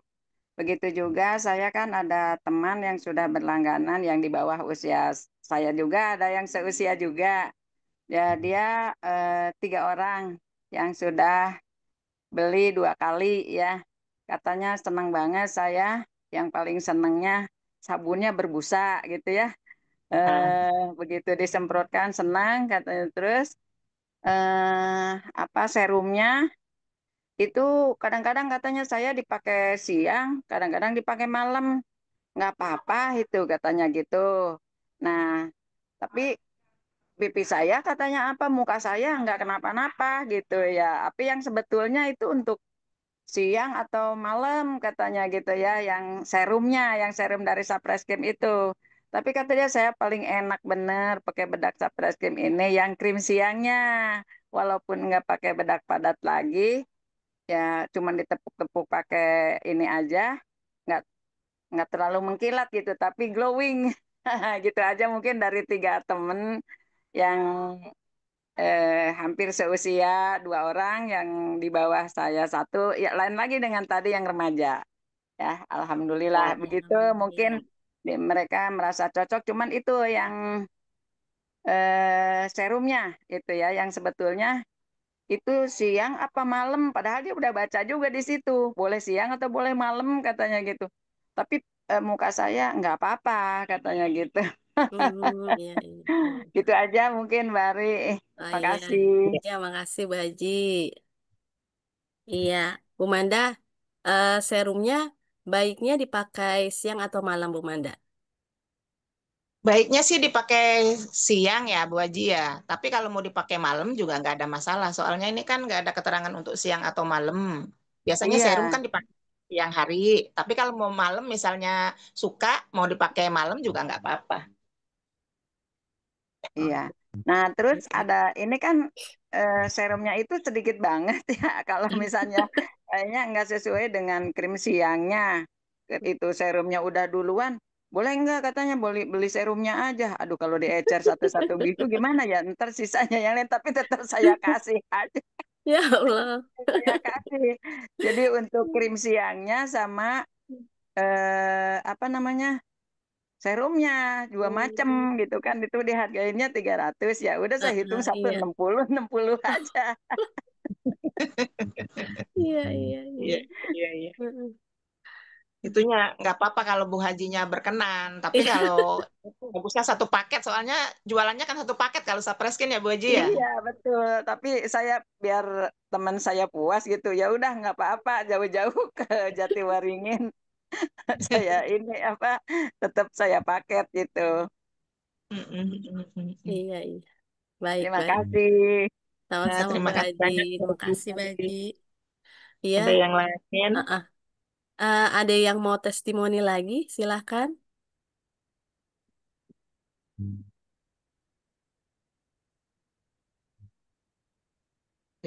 Begitu juga saya kan ada teman yang sudah berlangganan yang di bawah usia saya juga, ada yang seusia juga. Ya, dia 3 orang yang sudah beli 2 kali ya. Katanya senang banget saya. Yang paling senangnya sabunnya berbusa gitu ya. Nah, Begitu disemprotkan senang katanya terus apa serumnya itu kadang-kadang katanya saya dipakai siang, kadang-kadang dipakai malam, nggak apa-apa itu katanya gitu. Nah, tapi pipi saya katanya apa muka saya nggak kenapa-napa gitu ya. Tapi yang sebetulnya itu untuk siang atau malam katanya gitu ya, yang serumnya, yang serum dari Sapreskim itu. Tapi katanya saya paling enak bener pakai bedak Sapreskim ini yang krim siangnya. Walaupun nggak pakai bedak padat lagi, ya cuman ditepuk-tepuk pakai ini aja, nggak nggak terlalu mengkilat gitu, tapi glowing. Gitu aja mungkin dari 3 temen yang hampir seusia 2 orang yang di bawah saya satu, ya lain lagi dengan tadi yang remaja. Ya, alhamdulillah nah, begitu mungkin Alhamdulillah. mereka merasa cocok. Cuman itu yang serumnya itu ya, yang sebetulnya itu siang apa malam, padahal dia udah baca juga di situ, boleh siang atau boleh malam katanya gitu. Tapi muka saya nggak apa-apa katanya gitu. Iya, iya, iya. Gitu aja mungkin, Bari. Oh iya, Makasih. ya makasih Bu Haji. Iya, Bu Manda, serumnya baiknya dipakai siang atau malam Bu Manda? Baiknya sih dipakai siang ya Bu Haji ya. Tapi kalau mau dipakai malam juga nggak ada masalah. Soalnya ini kan nggak ada keterangan untuk siang atau malam. Biasanya serum Iya, kan dipakai siang hari. Tapi kalau mau malam misalnya suka mau dipakai malam juga nggak apa-apa. iya. Nah, terus ada ini kan serumnya itu sedikit banget ya. Kalau misalnya kayaknya nggak sesuai dengan krim siangnya, itu serumnya udah duluan. Boleh nggak katanya boleh beli serumnya aja. Aduh, kalau diecer satu-satu gitu gimana ya? Ntar sisanya yang lain, tapi tetap saya kasih aja. Ya Allah. Saya kasih. Jadi untuk krim siangnya sama apa namanya? Serumnya dua macam Hmm, gitu kan, itu dihargainya 300, ya udah saya hitung satu iya, 60 aja. iya, iya, Iya, iya. iya, iya. Mm-mm. Itunya nggak apa-apa kalau Bu Hajinya berkenan. Tapi kalau itu bagusnya satu paket, soalnya jualannya kan satu paket kalau Sapreskin ya Bu Haji ya. Iya betul, tapi saya biar teman saya puas gitu, ya udah nggak apa-apa, jauh-jauh ke Jatiwaringin saya ini apa, tetap saya paket gitu. Mm, mm, mm, mm, mm. Iya, iya. Baik, Terima baik. kasih. Nah, Sama-sama Bu terima kasih Haji. banyak Bu Terima Haji. kasih Bu Haji. Iya, Ada yang lain? uh-uh. Ada yang mau testimoni lagi? Silahkan.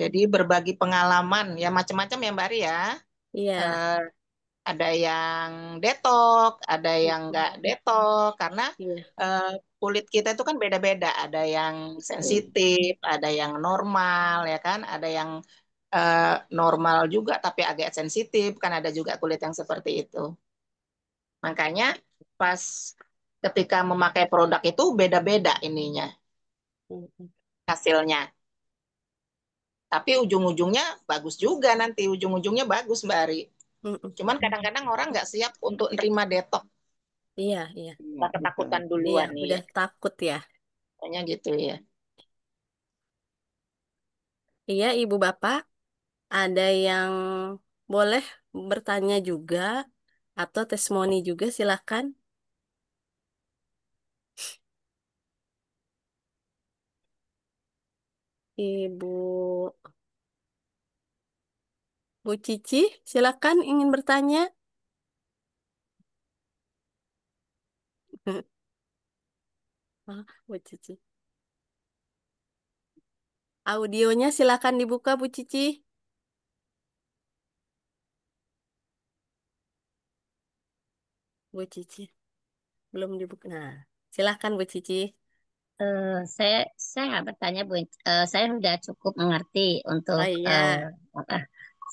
Jadi berbagi pengalaman ya macam-macam ya Mbak Ri ya. Iya. Eh, ada yang detok, ada yang nggak detok karena Iya. eh, kulit kita itu kan beda-beda. Ada yang Betul. sensitif, ada yang normal ya kan, ada yang eh, normal juga tapi agak sensitif kan ada juga kulit yang seperti itu. Makanya pas ketika memakai produk itu beda-beda ininya Mm-mm. hasilnya. Tapi ujung-ujungnya bagus juga nanti ujung-ujungnya bagus Mbak Ari. Mm-mm. Cuman kadang-kadang orang nggak siap untuk nerima detok. Iya, iya. Iya, Kita betul. ketakutan Iya, duluan nih udah ya. takut ya. Kayaknya gitu ya. Iya, Ibu Bapak, ada yang boleh bertanya juga atau testimoni juga, silakan. Ibu Bu Cici, silakan ingin bertanya. Bu Cici. Audionya silakan dibuka, Bu Cici. Bu Cici, belum dibuka. Nah, silakan Bu Cici. Eh, saya saya nggak bertanya Bu. Saya sudah cukup mengerti untuk Oh iya, apa,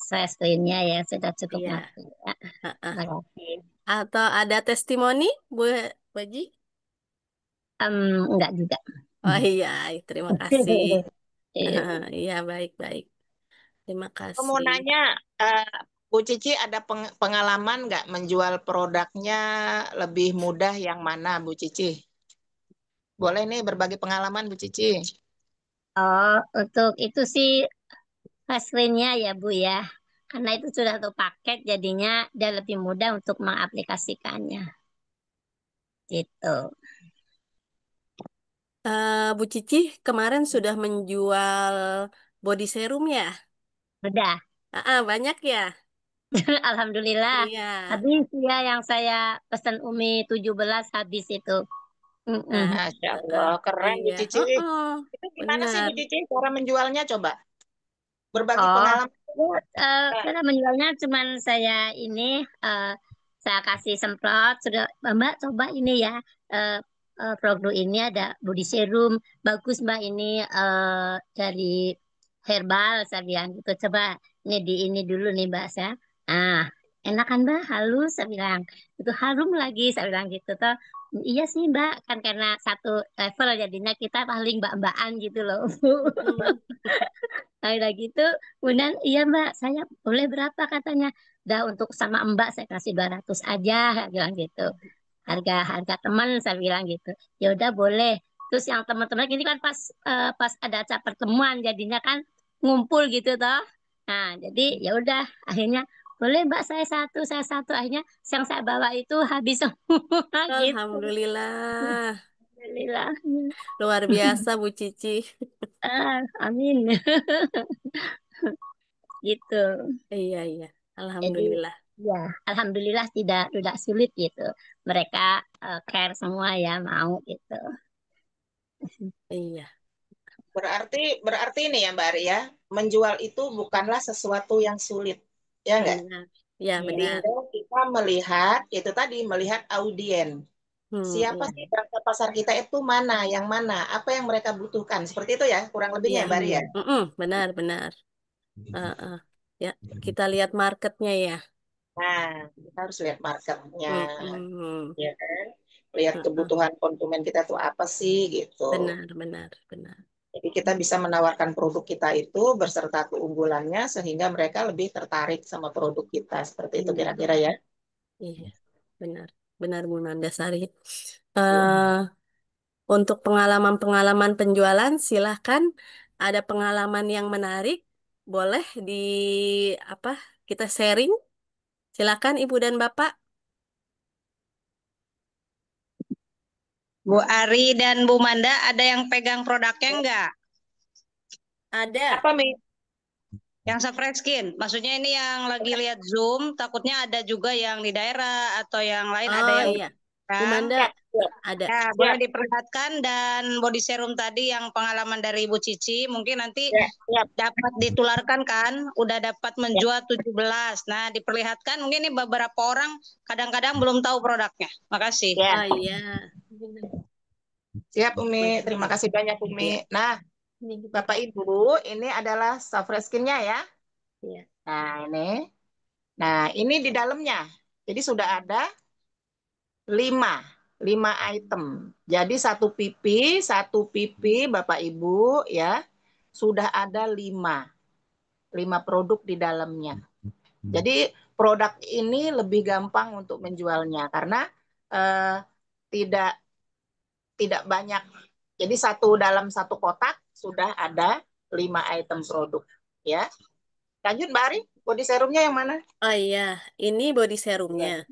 saya screennya ya sudah cukup iya. mengerti. Ya, Heeh. terima kasih. Atau ada testimoni, Bu Haji? Enggak juga. Oh iya, terima kasih. Iya, baik-baik. Terima Aku mau kasih. nanya, eh, Bu Cici ada pengalaman nggak menjual produknya lebih mudah yang mana Bu Cici? Boleh nih berbagi pengalaman Bu Cici. Oh, untuk itu sih screennya ya Bu ya. Karena itu sudah satu paket jadinya dia lebih mudah untuk mengaplikasikannya. Gitu. Bu Cici kemarin sudah menjual body serum ya? Udah. Banyak ya? Alhamdulillah. Iya. Habis ya yang saya pesan Umi 17 habis itu. Mm-mm. Nah, Masya uh, Allah, keren Bu iya. Cici. Itu gimana sih Benar. Bu Cici cara menjualnya coba? Berbagi Oh, pengalaman. ya, Kak. cara menjualnya cuman saya ini eh, saya kasih semprot sudah Mbak coba ini ya eh, produk ini ada body serum bagus Mbak ini dari herbal saya bilang gitu coba ini di ini dulu nih Mbak saya. Nah, enak kan Mbak, halus, saya bilang. Itu harum lagi, saya bilang gitu toh. Iya sih Mbak, kan karena satu level jadinya kita paling mbak-mbakan gitu loh. Hmm. Nah, udah gitu, kemudian iya Mbak, saya boleh berapa katanya. Dah untuk sama Mbak saya kasih 200 aja, saya bilang gitu. Harga harga teman saya bilang gitu. Ya udah boleh. Terus yang teman-teman ini kan pas ada acara pertemuan jadinya kan ngumpul gitu toh. Nah, jadi ya udah akhirnya boleh Mbak saya satu akhirnya yang saya bawa itu habis semua gitu. Alhamdulillah. Alhamdulillah. Luar biasa Bu Cici. Amin. Gitu. Iya, iya. Jadi Alhamdulillah. ya, alhamdulillah tidak sulit gitu. Mereka care semua ya mau gitu. Iya, Berarti ini ya Mbak Arya, menjual itu bukanlah sesuatu yang sulit, ya enggak? benar. Ya, Iya, benar. Tinggal kita melihat, itu tadi, melihat audien. Siapa Iya. sih bangsa pasar kita itu mana, yang mana, apa yang mereka butuhkan. Seperti itu ya, kurang lebihnya Iya. ya Mbak Arya. Benar, benar. Uh-uh. Ya, kita lihat marketnya ya. Nah, kita harus lihat marketnya, Mm-mm. ya kan? Lihat Uh-uh. kebutuhan konsumen kita tuh apa sih, gitu. Benar, benar, benar. Jadi kita bisa menawarkan produk kita itu beserta keunggulannya sehingga mereka lebih tertarik sama produk kita. Seperti itu Iya, kira-kira ya. iya, benar. Benar Bu Nandasari. Eh, untuk pengalaman-pengalaman penjualan, silahkan ada pengalaman yang menarik, boleh di apa kita sharing. Silakan Ibu dan Bapak. Bu Ari dan Bu Manda ada yang pegang produknya enggak? Ada. Apa, Mi? Yang Safreskin. Maksudnya ini yang lagi lihat Zoom, takutnya ada juga yang di daerah atau yang lain ada Oh yang iya, Bu pegang. Manda Siap, siap. ada. Ya, boleh Siap, diperlihatkan dan body serum tadi yang pengalaman dari Ibu Cici mungkin nanti siap, siap. dapat ditularkan kan, udah dapat Siap. menjual 17. Nah, diperlihatkan mungkin ini beberapa orang kadang-kadang belum tahu produknya. Makasih. Ya. Oh iya. Siap, Umi. Masya Terima Allah. kasih banyak, Umi. Iya. Nah, Ini kita. Bapak Ibu, ini adalah Safreskinnya ya. Iya. Nah, ini. Nah, ini di dalamnya. Jadi sudah ada 5, 5 item. Jadi satu pipi Bapak Ibu ya, sudah ada 5 produk di dalamnya. Jadi produk ini lebih gampang untuk menjualnya karena eh, tidak tidak banyak. Jadi dalam satu kotak sudah ada 5 item produk ya. Lanjut Mbak Ari, body serumnya yang mana? Oh iya, ini body serumnya.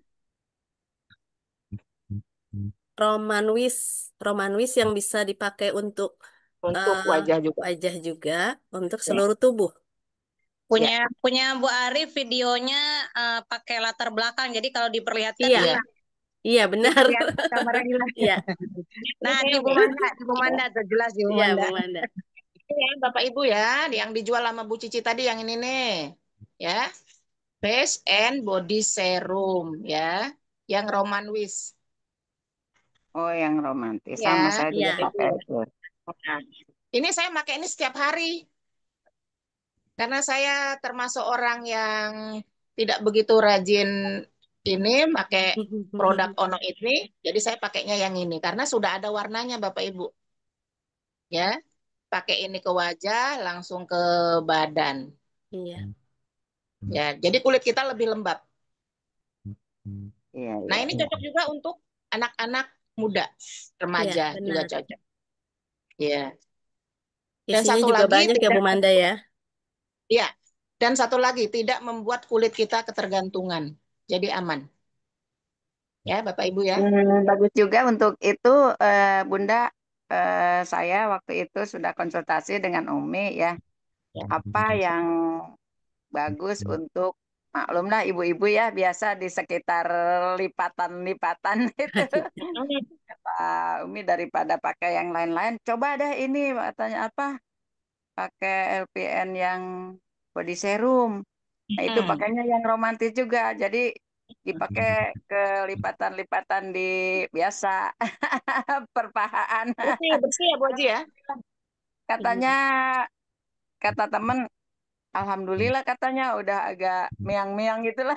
Romanwis, Romanwis yang bisa dipakai untuk Untuk eh, wajah juga. wajah juga, untuk Ya. seluruh tubuh. Punya Ya. punya Bu Ari videonya pakai latar belakang. Jadi kalau diperlihatkan Iya, Iya. hilang. iya benar. Kelihatan gambarnya hilang. Iya, Nah, Ini, di Bu Manda tuh jelas di Bu iya Manda. Bu Manda. ya, Bapak Ibu ya, yang dijual sama Bu Cici tadi yang ini nih. Ya. Face and body serum ya. Yang Roman Wish. Oh, yang romantis. Sama Ya. saya juga Iya, pakai itu. Nah, ini saya pakai ini setiap hari. Karena saya termasuk orang yang tidak begitu rajin ini pakai produk Ono ini. Jadi saya pakainya yang ini. Karena sudah ada warnanya Bapak Ibu. Ya. Pakai ini ke wajah, langsung ke badan. iya, Ya, jadi kulit kita lebih lembab. Iya, Nah, iya, ini iya. cocok juga untuk anak-anak muda, iya remaja juga benar. cocok. Ya. Dan Isinya satu juga lagi banyak ya Bu tidak, Manda ya. ya. Dan satu lagi tidak membuat kulit kita ketergantungan. Jadi aman. Ya, Bapak Ibu ya. Bagus juga untuk itu, Bunda. Saya waktu itu sudah konsultasi dengan Umi ya. Ya. Apa yang bagus untuk maklum lah ibu-ibu ya biasa di sekitar lipatan-lipatan itu. Pak Umi daripada pakai yang lain-lain, coba deh ini katanya apa? Pakai LPN yang body serum. Nah, itu Hmm. pakainya yang romantis juga. Jadi dipakai ke lipatan-lipatan di biasa perpahaan. Bersih, bersih ya Bu Haji ya. Katanya Iya, kata temen Alhamdulillah katanya udah agak meang-meang gitulah.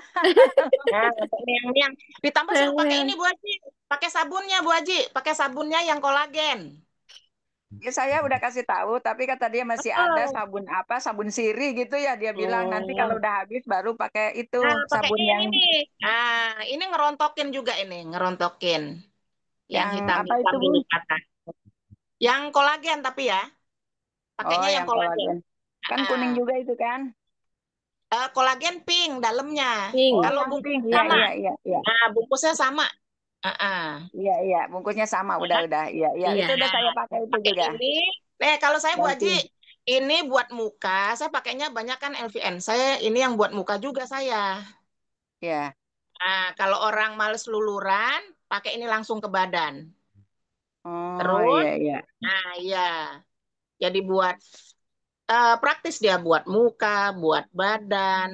Nah, yang ditambah suruh pakai ini Meong-meong. Bu Haji, pakai sabunnya Bu Haji, pakai sabunnya yang kolagen. Ya, saya udah kasih tahu, tapi kata dia masih ada Oh, sabun apa, sabun sirih gitu ya. Dia bilang nanti kalau Oh, udah habis baru pakai itu nah sabun pakainya yang yang ini. Ah, ini ngerontokin juga ini, ngerontokin yang apa itu hitam-hitam Bu? di atas. Yang kolagen tapi ya, Oh, pakainya yang yang kolagen. kolagen. Kan kuning Ah, juga itu kan? kolagen pink dalamnya. Oh, pink. Kalau yang bungkus pink. Iya, sama, iya, iya, iya. nah bungkusnya sama. Ah, ah. Iya, iya, bungkusnya sama. Udah. Iya, iya. Itu Iya. udah saya pakai itu Pakai juga. ini. Kalau saya Bu Yang Haji, pink. ini buat muka, saya pakainya banyak kan LVN. Saya ini yang buat muka juga saya. Iya. Nah, kalau orang males luluran, pakai ini langsung ke badan. Oh, Terus, iya, iya. nah iya, jadi buat praktis dia buat muka, buat badan.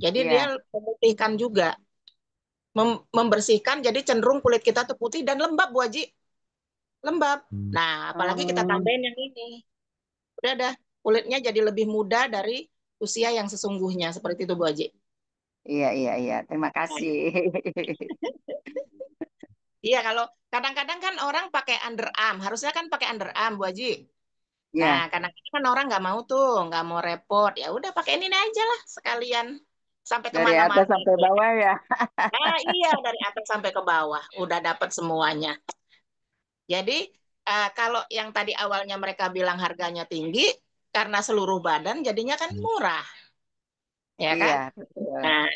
Jadi dia Iya. memutihkan juga, membersihkan. Jadi cenderung kulit kita tuh putih dan lembab Bu Haji, lembab. Nah, apalagi kita Oh, tambahin yang ini, udah dah kulitnya jadi lebih muda dari usia yang sesungguhnya seperti itu Bu Haji. iya, iya, iya. Terima Nah, kasih. iya kalau kadang-kadang kan orang pakai underarm, harusnya kan pakai underarm Bu Haji. Nah, Iya. karena kan orang nggak mau tuh, nggak mau repot. Ya udah pakai ini aja lah sekalian sampai Dari atas kemana-mana. sampai bawah ya. Nah, iya dari atas sampai ke bawah, udah dapat semuanya. Jadi kalau yang tadi awalnya mereka bilang harganya tinggi, karena seluruh badan jadinya kan murah, ya kan? Iya, betul. Nah,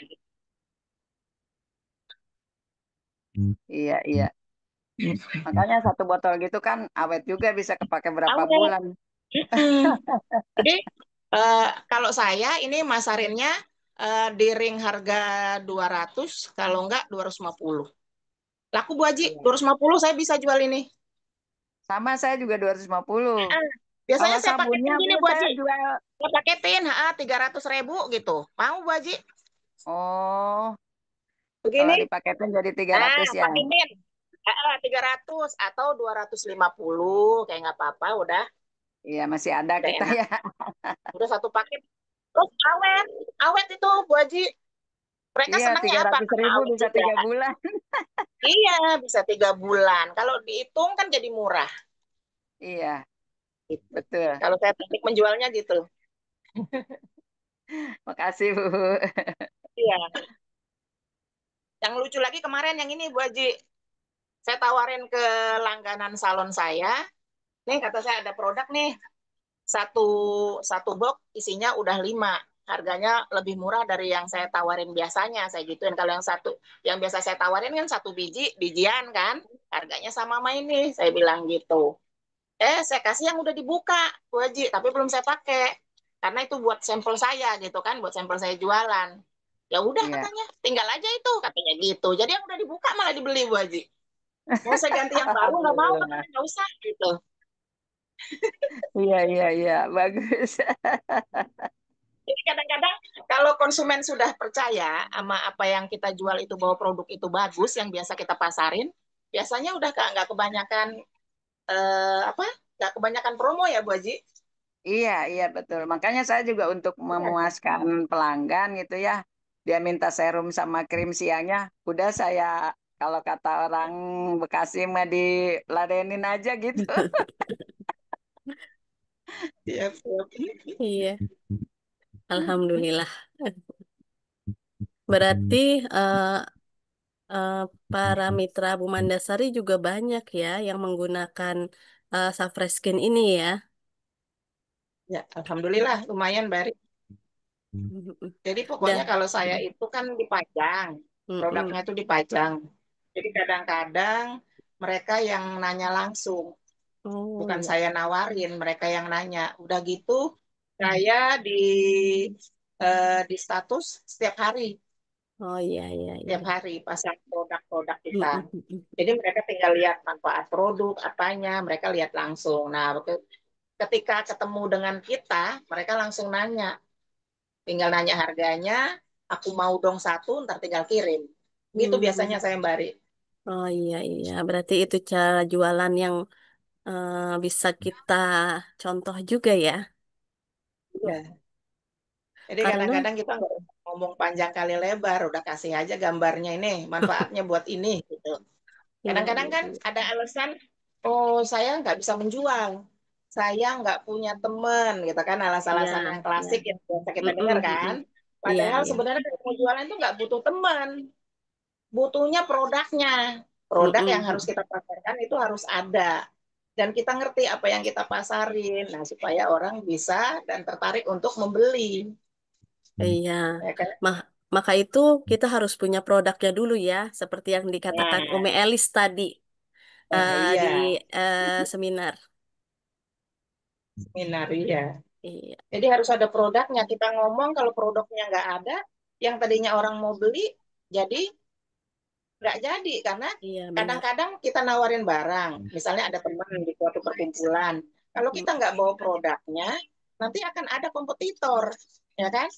Iya, iya. Makanya satu botol gitu kan awet juga bisa kepake berapa awet. bulan. Mm-mm. Jadi kalau saya ini masarinnya di ring harga 200, kalau enggak 250. Laku Bu Haji, Iya. 250 saya bisa jual ini. Sama saya juga 250. Ah, biasanya Kalau saya sabunnya paketin gini Bu Bu saya Haji. jual. Saya paketin 300.000 gitu. Mau Bu Haji? Oh, kalau Begini? dipaketin jadi 300 ya. Paketin. 300 atau 250 kayak nggak apa-apa udah Iya, masih ada udah kita enak. ya. Udah satu paket. Terus awet, awet itu Bu Haji. Mereka Iya, senangnya tiga apa? ratus Karena ribu awet bisa juga. 3 bulan. Iya, bisa 3 bulan. Kalau dihitung kan jadi murah. Iya, Gitu. betul. Kalau saya teknik menjualnya gitu. Makasih, Bu. Iya. Yang lucu lagi kemarin yang ini Bu Haji. Saya tawarin ke langganan salon saya. Nih kata saya ada produk nih. Satu satu box isinya udah 5. Harganya lebih murah dari yang saya tawarin biasanya. Saya gituin. Kalau yang satu, yang biasa saya tawarin kan satu biji, bijian kan. Harganya sama sama ini. Saya bilang gitu. Saya kasih yang udah dibuka, Bu Haji. Tapi belum saya pakai. Karena itu buat sampel saya gitu kan. Buat sampel saya jualan. Ya udah Iya. katanya, tinggal aja itu katanya gitu. Jadi yang udah dibuka malah dibeli Bu Haji. Mau saya ganti yang baru nggak mau Alhamdulillah. katanya nggak usah gitu. Iya, iya, iya. Bagus. Jadi kadang-kadang kalau konsumen sudah percaya sama apa yang kita jual itu bahwa produk itu bagus yang biasa kita pasarin, biasanya udah nggak kebanyakan apa? Nggak kebanyakan promo ya Bu Haji. Iya, iya betul. Makanya saya juga untuk Iya. memuaskan pelanggan gitu ya. Dia minta serum sama krim siangnya, udah saya kalau kata orang Bekasi mah diladenin aja gitu. Siap, siap. Iya. Alhamdulillah. Berarti eh, eh, para mitra Bu Mandasari juga banyak ya yang menggunakan Safreskin ini ya. Ya, alhamdulillah lumayan Bari. Mm-mm. Jadi pokoknya Dan, kalau saya itu kan dipajang, mm-mm. produknya itu dipajang. Jadi kadang-kadang mereka yang nanya langsung, Oh bukan iya. saya nawarin, mereka yang nanya. Udah gitu, saya di status Oh iya iya setiap iya. hari pasang produk-produk kita. Mm-mm. Jadi mereka tinggal lihat manfaat produk, apanya, mereka lihat langsung. Nah, ketika ketemu dengan kita, mereka langsung nanya, tinggal nanya harganya, aku mau dong satu, ntar tinggal kirim. Gitu biasanya Hmm. saya Mbak Ri. Oh iya iya. Berarti itu cara jualan yang bisa kita contoh juga ya. Iya. Jadi Karena kadang-kadang kita nggak usah ngomong panjang kali lebar, udah kasih aja gambarnya ini, manfaatnya buat ini gitu. iya, Kadang-kadang kan ada alasan, oh saya nggak bisa menjual, saya nggak punya teman, gitu kan, iya, alasan-alasan yang klasik yang biasa kita mm-mm, dengar mm-mm. kan. Iya, Padahal iya, sebenarnya kalau mau jualan itu nggak butuh teman, butuhnya produknya. Produk mm-mm, yang harus mm-mm. kita pasarkan itu harus ada. Dan kita ngerti apa yang kita pasarin, nah supaya orang bisa dan tertarik untuk membeli. Iya, Ya kan? Mah, maka itu kita harus punya produknya dulu ya, seperti yang dikatakan Umi Nah, Elis tadi nah di iya, seminar. seminar iya. Iya, Jadi harus ada produknya. Kita ngomong kalau produknya nggak ada, yang tadinya orang mau beli, jadi nggak jadi. Karena iya benar. kadang-kadang kita nawarin barang, misalnya ada teman di suatu perkumpulan. Kalau Mm, kita nggak bawa produknya, nanti akan ada kompetitor, ya kan?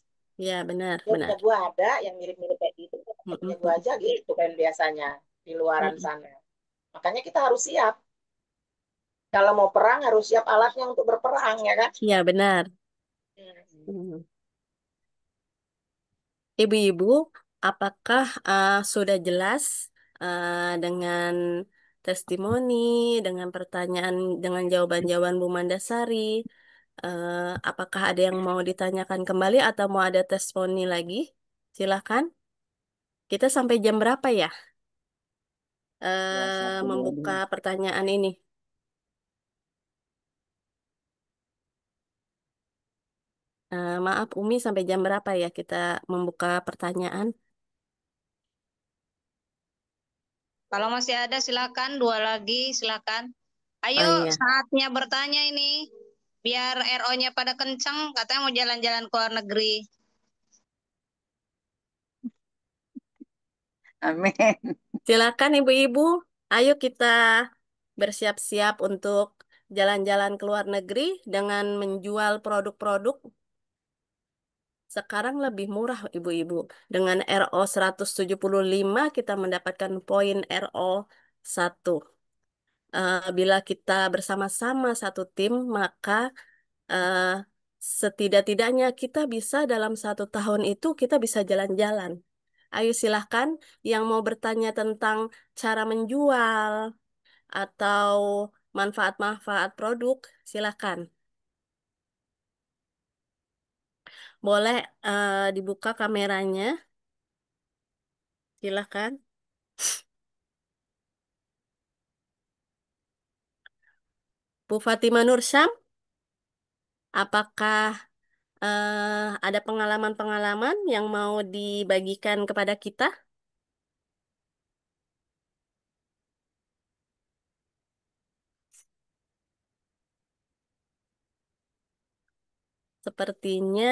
Iya benar, Ya benar. punya gua ada yang mirip-mirip kayak gitu, punya Mm-mm, gua aja gitu kan biasanya di luaran mm-mm. sana. Makanya kita harus siap. Kalau mau perang harus siap alatnya untuk berperang, ya kan? Iya benar. Hmm. Mm. Ibu-ibu, apakah sudah jelas dengan testimoni, dengan pertanyaan, dengan jawaban-jawaban Bu Mandasari? Eh, apakah ada yang mau ditanyakan kembali atau mau ada testimoni lagi? Silakan. Kita sampai jam berapa ya? Membuka pertanyaan ini. Maaf, Umi, sampai jam berapa ya kita membuka pertanyaan? Kalau masih ada silakan, dua lagi silakan. Oh Ayo, iya, saatnya bertanya ini. Biar RO-nya pada kenceng, katanya mau jalan-jalan ke luar negeri. Amin. silakan ibu-ibu. Ayo kita bersiap-siap untuk jalan-jalan ke luar negeri dengan menjual produk-produk sekarang lebih murah ibu-ibu. Dengan RO 175 kita mendapatkan poin RO 1. Bila kita bersama-sama satu tim, maka eh, setidak-tidaknya kita bisa dalam 1 tahun itu kita bisa jalan-jalan. Ayo silahkan yang mau bertanya tentang cara menjual atau manfaat-manfaat produk, silahkan. Boleh dibuka kameranya, silahkan. Bu Fatima Nursyam, apakah ada pengalaman-pengalaman yang mau dibagikan kepada kita? Sepertinya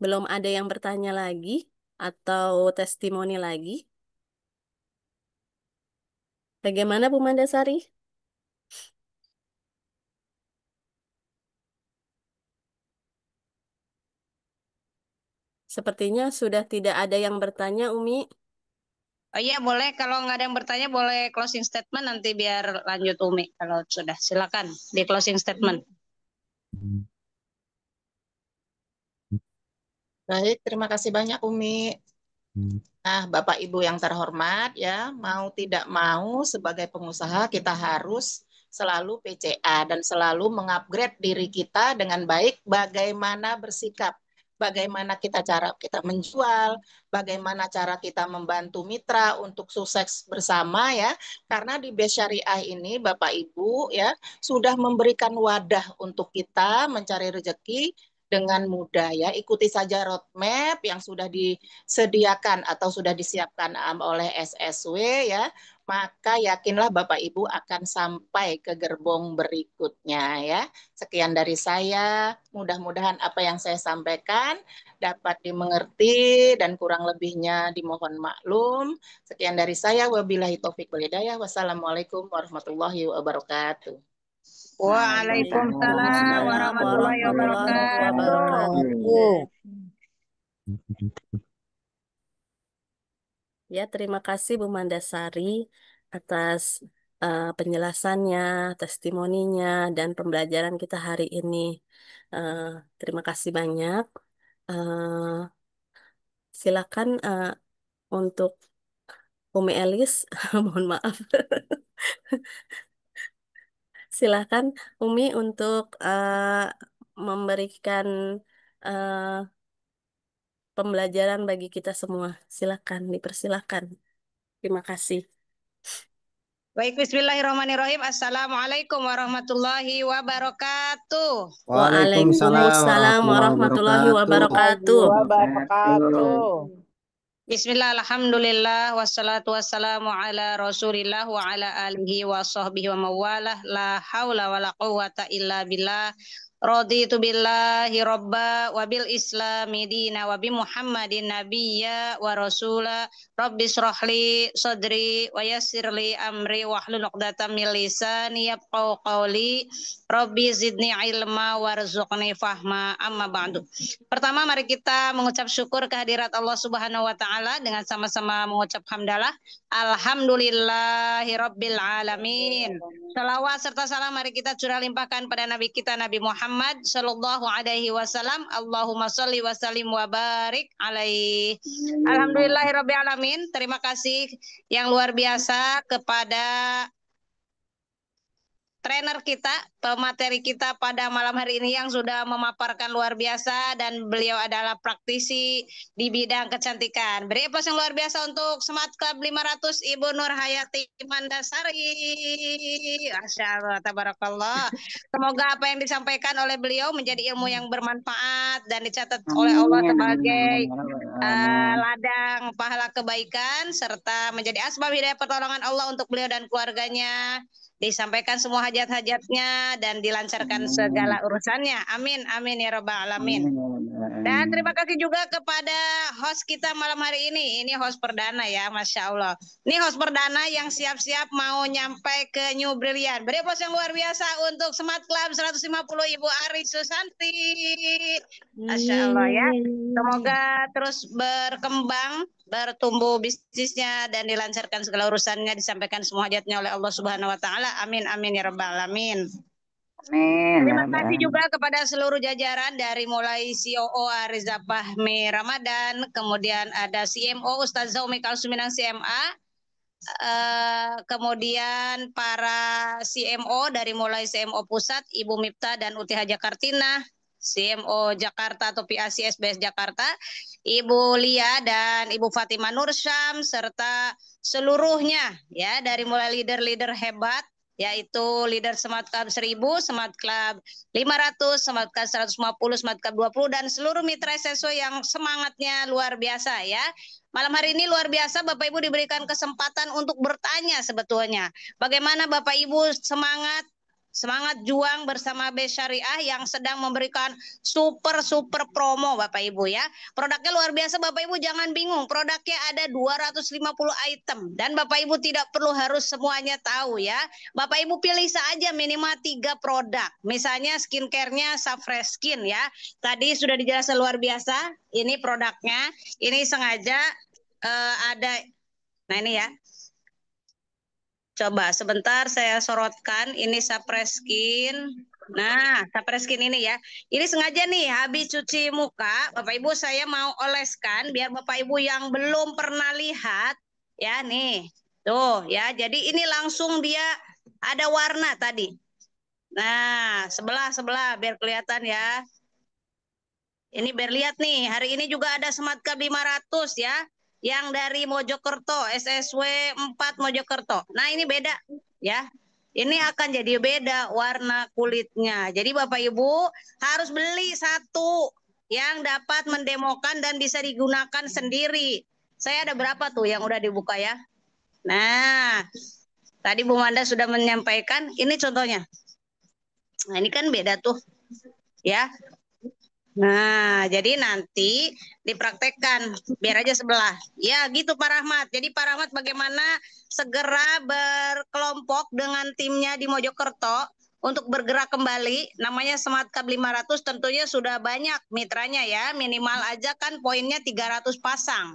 belum ada yang bertanya lagi atau testimoni lagi. Bagaimana Bu Mandasari? Sepertinya sudah tidak ada yang bertanya, Umi. Oh iya, boleh. Kalau nggak ada yang bertanya, boleh closing statement nanti biar lanjut Umi. Kalau sudah, silakan di closing statement. Baik, terima kasih banyak Umi. Nah, Bapak Ibu yang terhormat ya, mau tidak mau sebagai pengusaha kita harus selalu PCA dan selalu mengupgrade diri kita dengan baik bagaimana bersikap, bagaimana cara kita menjual, bagaimana cara kita membantu mitra untuk sukses bersama ya. Karena di Best Syariah ini Bapak Ibu ya sudah memberikan wadah untuk kita mencari rezeki dengan mudah ya. Ikuti saja roadmap yang sudah disediakan atau sudah disiapkan oleh SSW ya, maka yakinlah Bapak Ibu akan sampai ke gerbong berikutnya ya. Sekian dari saya, mudah-mudahan apa yang saya sampaikan dapat dimengerti dan kurang lebihnya dimohon maklum. Sekian dari saya, wabillahi taufik wal hidayah. Wassalamualaikum warahmatullahi wabarakatuh. Waalaikumsalam Waalaikumsalam warahmatullahi warahmatullahi wabarakatuh. wabarakatuh. Ya, terima kasih Bu Mandasari atas penjelasannya, testimoninya, dan pembelajaran kita hari ini. Eh, Terima kasih banyak. Eh, Silakan untuk Umi Elis, mohon maaf. Silakan Umi untuk memberikan eh, pembelajaran bagi kita semua. Silakan, dipersilakan. Terima kasih. Baik, bismillahirrahmanirrahim. Assalamualaikum warahmatullahi wabarakatuh. Waalaikumsalam warahmatullahi wabarakatuh. wabarakatuh. Bismillah, alhamdulillah, wassalatu wassalamu ala rasulillah wa ala alihi wa sahbihi wa mawalah, la hawla wa la quwwata illa billah. Raditu billahi robba wa bil islami dina wa bi muhammadin nabiyya wa rasula. Rabbi srohli sodri wa yassirli amri wa hlul uqdatam min lisani yafqahu qawli. Rabbi zidni ilma warzuqni fahma, amma ba'du. Pertama, mari kita mengucap syukur kehadirat Allah Subhanahu wa taala dengan sama-sama mengucap hamdalah. Alhamdulillahirabbil alamin. Salawat serta salam mari kita curah limpahkan pada Nabi kita Nabi Muhammad sallallahu alaihi wasallam. Allahumma sholli wa sallim wa barik alaihi. Alhamdulillahirabbil alamin. Terima kasih yang luar biasa kepada trainer kita, pemateri kita pada malam hari ini yang sudah memaparkan luar biasa, dan beliau adalah praktisi di bidang kecantikan. Beri aplaus yang luar biasa untuk Smart Club 500 Ibu Nur Hayati Mandasari. Masya Allah, tabarakallah. Semoga apa yang disampaikan oleh beliau menjadi ilmu yang bermanfaat dan dicatat oleh Allah sebagai ladang pahala kebaikan, serta menjadi asbab hidayah pertolongan Allah untuk beliau dan keluarganya. Disampaikan semua hajat-hajatnya dan dilancarkan segala urusannya. Amin, amin ya rabbal alamin. Dan terima kasih juga kepada host kita malam hari ini. Ini host perdana ya, Masya Allah. Ini host perdana yang siap-siap mau nyampe ke New Brilliant. Beri aplaus yang luar biasa untuk Smart Club 150 Ibu Ari Susanti. Masya Allah ya. Semoga terus berkembang, bertumbuh bisnisnya, dan dilancarkan segala urusannya, disampaikan semua hajatnya oleh Allah Subhanahu wa taala. Amin, amin ya rabbal alamin. Terima kasih juga kepada seluruh jajaran, dari mulai COO Ariza Fahmi Ramadan, kemudian ada CMO Ustaz Zaumi Kalsuminang CMA, kemudian para CMO dari mulai CMO Pusat Ibu Mipta dan Uti Haja Kartina, CMO Jakarta atau PAC SBS Jakarta, Ibu Lia dan Ibu Fatima Nursyam, serta seluruhnya ya, dari mulai leader-leader hebat, yaitu leader Smart Club 1000, Smart Club 500, Smart Club 150, Smart Club 20, dan seluruh mitra SSO yang semangatnya luar biasa ya. Malam hari ini luar biasa, Bapak Ibu diberikan kesempatan untuk bertanya sebetulnya. Bagaimana Bapak Ibu semangat juang bersama B Syariah yang sedang memberikan super promo Bapak Ibu ya. Produknya luar biasa Bapak Ibu, jangan bingung. Produknya ada 250 item dan Bapak Ibu tidak perlu harus semuanya tahu ya. Bapak Ibu pilih saja minimal 3 produk. Misalnya skincare-nya Safresh Skin ya. Tadi sudah dijelaskan luar biasa. Ini produknya. Ini sengaja ada. Nah ini ya. Coba sebentar saya sorotkan, ini Safresh Skin. Nah, Safresh Skin ini ya. Ini sengaja nih, habis cuci muka, Bapak Ibu saya mau oleskan biar Bapak Ibu yang belum pernah lihat ya nih. Tuh ya, jadi ini langsung dia ada warna tadi. Nah, sebelah biar kelihatan ya. Ini biar lihat nih, hari ini juga ada Smart Club 500 ya. Yang dari Mojokerto, SSW 4 Mojokerto. Nah ini beda ya. Ini akan jadi beda warna kulitnya. Jadi Bapak Ibu harus beli satu yang dapat mendemokan dan bisa digunakan sendiri. Saya ada berapa tuh yang udah dibuka ya. Nah tadi Bu Manda sudah menyampaikan, ini contohnya. Nah ini kan beda tuh ya. Nah, jadi nanti dipraktekkan, biar aja sebelah. Ya, gitu Pak Rahmat. Jadi Pak Rahmat bagaimana segera berkelompok dengan timnya di Mojokerto untuk bergerak kembali. Namanya Smart Club 500, tentunya sudah banyak mitranya ya. Minimal aja kan poinnya 300 pasang.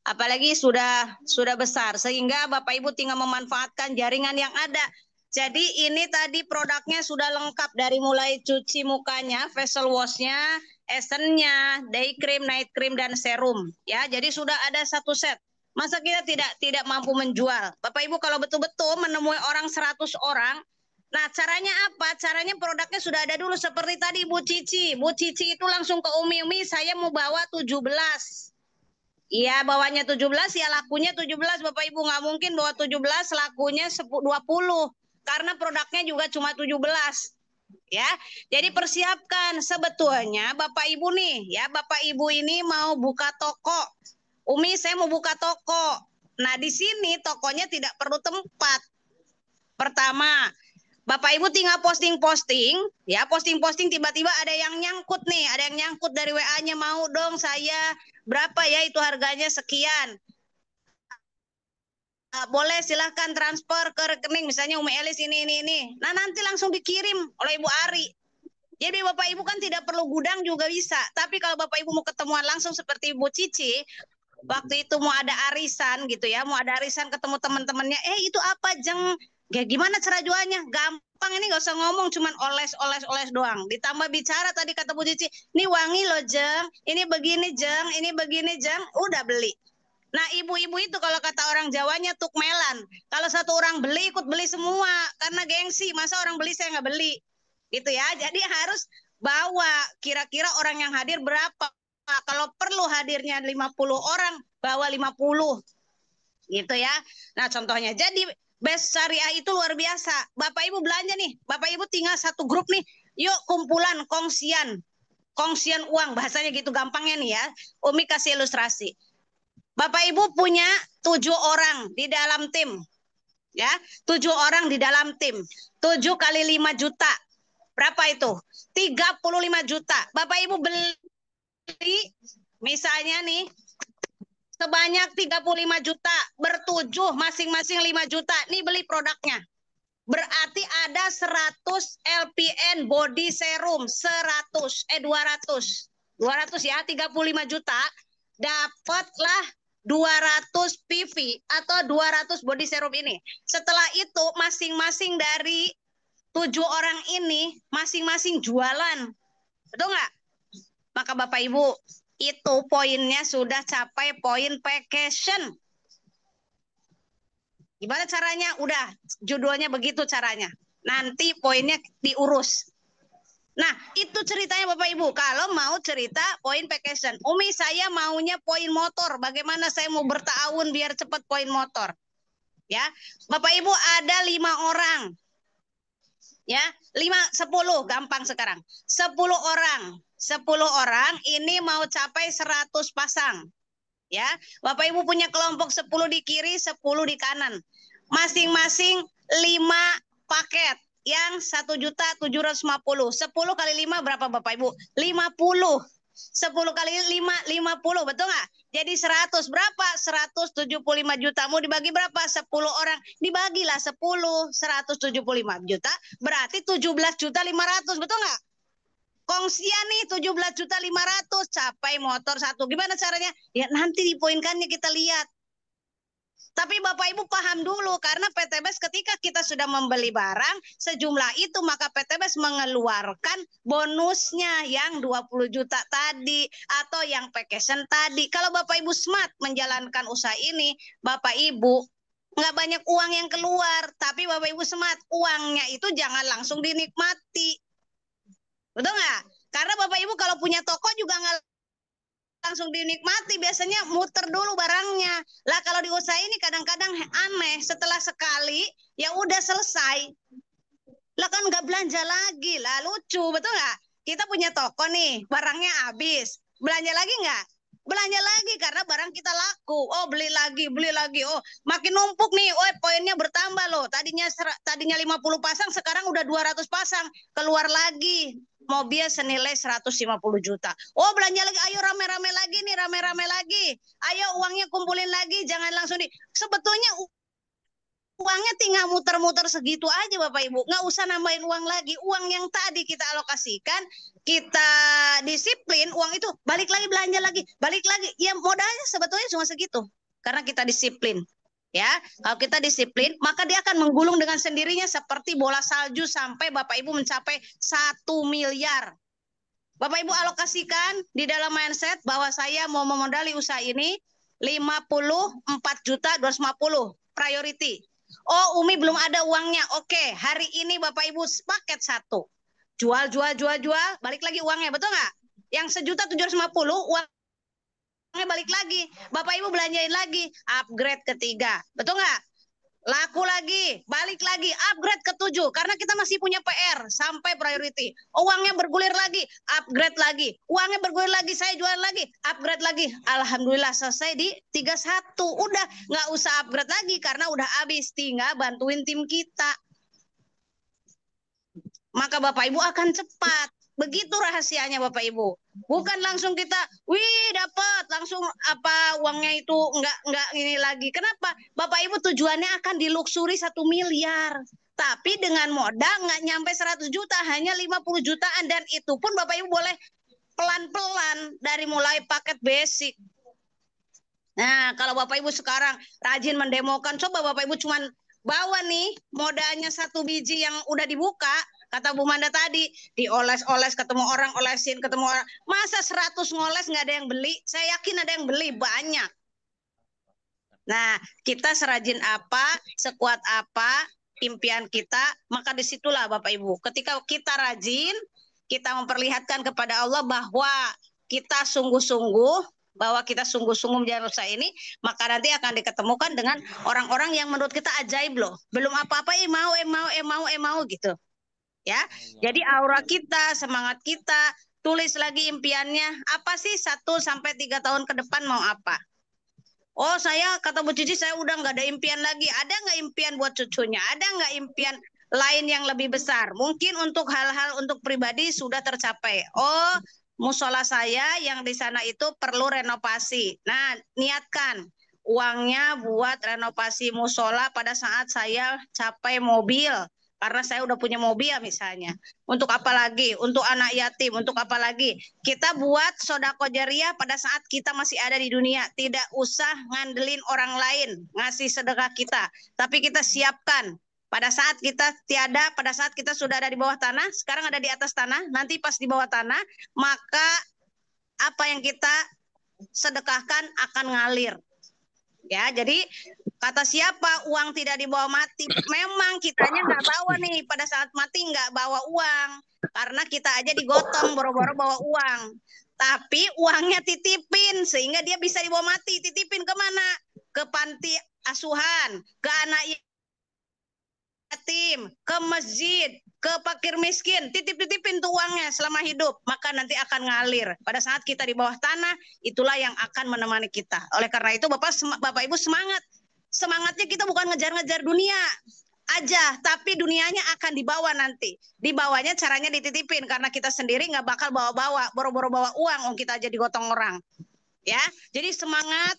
apalagi sudah besar, sehingga Bapak Ibu tinggal memanfaatkan jaringan yang ada. Jadi ini tadi produknya sudah lengkap dari mulai cuci mukanya, facial washnya, essence-nya, day cream, night cream, dan serum. Ya, jadi sudah ada satu set. Masa kita tidak mampu menjual? Bapak Ibu kalau betul-betul menemui orang 100 orang, nah caranya apa? Caranya produknya sudah ada dulu seperti tadi Bu Cici. Bu Cici itu langsung ke Umi, saya mau bawa 17. Iya, bawanya 17 ya lakunya 17 Bapak Ibu, nggak mungkin bawa 17 lakunya 20 karena produknya juga cuma 17. Ya. Jadi persiapkan sebetulnya Bapak Ibu nih, ya Bapak Ibu ini mau buka toko. Umi, saya mau buka toko. Nah, di sini tokonya tidak perlu tempat. Pertama, Bapak Ibu tinggal posting-posting, ya posting-posting tiba-tiba ada yang nyangkut nih, ada yang nyangkut dari WA-nya, mau dong saya berapa ya itu harganya sekian. Boleh silahkan transfer ke rekening misalnya Umi Elis ini. Nah nanti langsung dikirim oleh Ibu Ari. Jadi Bapak Ibu kan tidak perlu gudang juga bisa. Tapi kalau Bapak Ibu mau ketemuan langsung seperti Ibu Cici, waktu itu mau ada arisan gitu ya, mau ada arisan ketemu teman-temannya, itu apa Jeng? Ya gimana cara jualnya? Gampang, ini gak usah ngomong, cuman oles doang. Ditambah bicara tadi kata Bu Cici, ini wangi loh Jeng, ini begini Jeng, udah beli. Nah ibu-ibu itu kalau kata orang Jawanya tukmelan. Kalau satu orang beli ikut beli semua karena gengsi. Masa orang beli saya nggak beli, gitu ya. Jadi harus bawa kira-kira orang yang hadir berapa. Kalau perlu hadirnya 50 orang, bawa 50, gitu ya. Nah contohnya jadi Best Syariah itu luar biasa. Bapak Ibu belanja nih, Bapak Ibu tinggal satu grup nih. Yuk kumpulan kongsian uang bahasanya gitu gampangnya nih ya. Umi kasih ilustrasi. Bapak Ibu punya 7 orang di dalam tim. Ya, 7 orang di dalam tim. 7 kali 5 juta. Berapa itu? 35 juta. Bapak Ibu beli misalnya nih sebanyak 35 juta, bertujuh masing-masing 5 juta. Nih beli produknya. Berarti ada 100 LPN body serum, 200 ya, 35 juta. Dapatlah 200 PV atau 200 body serum ini. Setelah itu masing-masing dari 7 orang ini masing-masing jualan. Betul nggak? Maka Bapak Ibu, itu poinnya sudah capai poin vacation. Gimana caranya? Udah, judulnya begitu caranya. Nanti poinnya diurus. Nah, itu ceritanya Bapak Ibu. Kalau mau cerita poin vacation. Umi, saya maunya poin motor. Bagaimana saya mau bertahun biar cepat poin motor? Ya, Bapak Ibu ada 5 orang. Ya, 10 gampang sekarang. 10 orang ini mau capai 100 pasang. Ya, Bapak Ibu punya kelompok 10 di kiri, 10 di kanan. Masing-masing 5 paket yang 1.750.000. 10 kali 5 berapa Bapak Ibu? 50. 10 kali 5, 50. Betul nggak? Jadi 100. Berapa? 175 juta. Mau dibagi berapa? 10 orang. Dibagilah 10. 175 juta. Berarti 17 juta 500. Betul nggak? Kongsian nih 17 juta 500. Capai motor satu. Gimana caranya? Ya nanti di poinkannya kita lihat. Tapi Bapak Ibu paham dulu, karena PTBS ketika kita sudah membeli barang sejumlah itu, maka PTBS mengeluarkan bonusnya yang 20 juta tadi atau yang vacation tadi. Kalau Bapak Ibu smart menjalankan usaha ini, Bapak Ibu nggak banyak uang yang keluar, tapi Bapak Ibu smart, uangnya itu jangan langsung dinikmati. Betul nggak? Karena Bapak Ibu kalau punya toko juga nggak langsung dinikmati, biasanya muter dulu barangnya. Lah kalau di usaha ini kadang-kadang aneh, setelah sekali ya udah selesai. Lah kan nggak belanja lagi, lah lucu, betul nggak? Kita punya toko nih, barangnya habis, belanja lagi nggak? Belanja lagi karena barang kita laku. Oh beli lagi. Oh makin numpuk nih. Oh poinnya bertambah loh. Tadinya 50 pasang, sekarang udah 200 pasang. Keluar lagi mobil senilai 150 juta. Oh belanja lagi, ayo rame-rame lagi nih, rame-rame lagi. Ayo uangnya kumpulin lagi, jangan langsung sebetulnya uangnya tinggal muter-muter segitu aja Bapak Ibu. Nggak usah nambahin uang lagi. Uang yang tadi kita alokasikan, kita disiplin, uang itu balik lagi belanja lagi, balik lagi. Ya modalnya sebetulnya cuma segitu. Karena kita disiplin. Ya, kalau kita disiplin, maka dia akan menggulung dengan sendirinya seperti bola salju sampai Bapak Ibu mencapai 1 miliar. Bapak Ibu alokasikan di dalam mindset bahwa saya mau memodali usaha ini 54.250 priority. Oh, Umi belum ada uangnya. Oke, hari ini Bapak Ibu paket 1. Jual, balik lagi uangnya, betul nggak? Yang 1.750.000 uangnya balik lagi. Bapak Ibu belanjain lagi, upgrade ketiga. Betul nggak? Laku lagi, balik lagi, upgrade ke-7 karena kita masih punya PR sampai priority. Uangnya bergulir lagi, upgrade lagi. Uangnya bergulir lagi, saya jual lagi, upgrade lagi. Alhamdulillah selesai di 31. Udah nggak usah upgrade lagi karena udah habis, tinggal bantuin tim kita. Maka Bapak Ibu akan cepat. Begitu rahasianya Bapak Ibu. Bukan langsung kita, wih dapat langsung apa uangnya itu enggak ini lagi. Kenapa? Bapak Ibu tujuannya akan diluksuri 1 miliar. Tapi dengan modal nggak nyampe 100 juta, hanya 50 jutaan. Dan itu pun Bapak Ibu boleh pelan-pelan dari mulai paket basic. Nah, kalau Bapak Ibu sekarang rajin mendemokan, coba Bapak Ibu cuman bawa nih modalnya 1 biji yang udah dibuka, kata Bu Manda tadi, dioles-oles, ketemu orang, olesin, ketemu orang. Masa 100 ngoles nggak ada yang beli? Saya yakin ada yang beli, banyak. Nah, kita serajin apa, sekuat apa, impian kita, maka disitulah Bapak Ibu. Ketika kita rajin, kita memperlihatkan kepada Allah bahwa kita sungguh-sungguh, menjalani usaha ini, maka nanti akan diketemukan dengan orang-orang yang menurut kita ajaib loh. Belum apa-apa, mau gitu. Ya, jadi aura kita, semangat kita, tulis lagi impiannya. Apa sih 1-3 tahun ke depan mau apa? Oh, saya kata Bu Cici, saya udah nggak ada impian lagi. Ada nggak impian buat cucunya? Ada nggak impian lain yang lebih besar? Mungkin untuk hal-hal untuk pribadi sudah tercapai. Oh, musola saya yang di sana itu perlu renovasi. Nah, niatkan uangnya buat renovasi musola pada saat saya capai mobil. Karena saya udah punya mobil misalnya. Untuk apa lagi? Untuk anak yatim, untuk apa lagi? Kita buat sodako jariah pada saat kita masih ada di dunia. Tidak usah ngandelin orang lain ngasih sedekah kita. Tapi kita siapkan. Pada saat kita tiada, pada saat kita sudah ada di bawah tanah, sekarang ada di atas tanah, nanti pas di bawah tanah, maka apa yang kita sedekahkan akan ngalir. Ya, jadi kata siapa uang tidak dibawa mati? Memang kitanya nggak bawa nih pada saat mati, nggak bawa uang karena kita aja digotong boro-boro bawa uang. Tapi uangnya titipin sehingga dia bisa dibawa mati. Titipin kemana? Ke panti asuhan, ke anak yatim, ke masjid, ke fakir miskin, titip-titipin tuh uangnya selama hidup, maka nanti akan ngalir. Pada saat kita di bawah tanah, itulah yang akan menemani kita. Oleh karena itu, Bapak Ibu semangat. Semangatnya kita bukan ngejar-ngejar dunia aja, tapi dunianya akan dibawa nanti. Dibawanya caranya dititipin, karena kita sendiri nggak bakal bawa-bawa, boro-boro bawa uang, kita aja digotong orang. Ya, jadi semangat.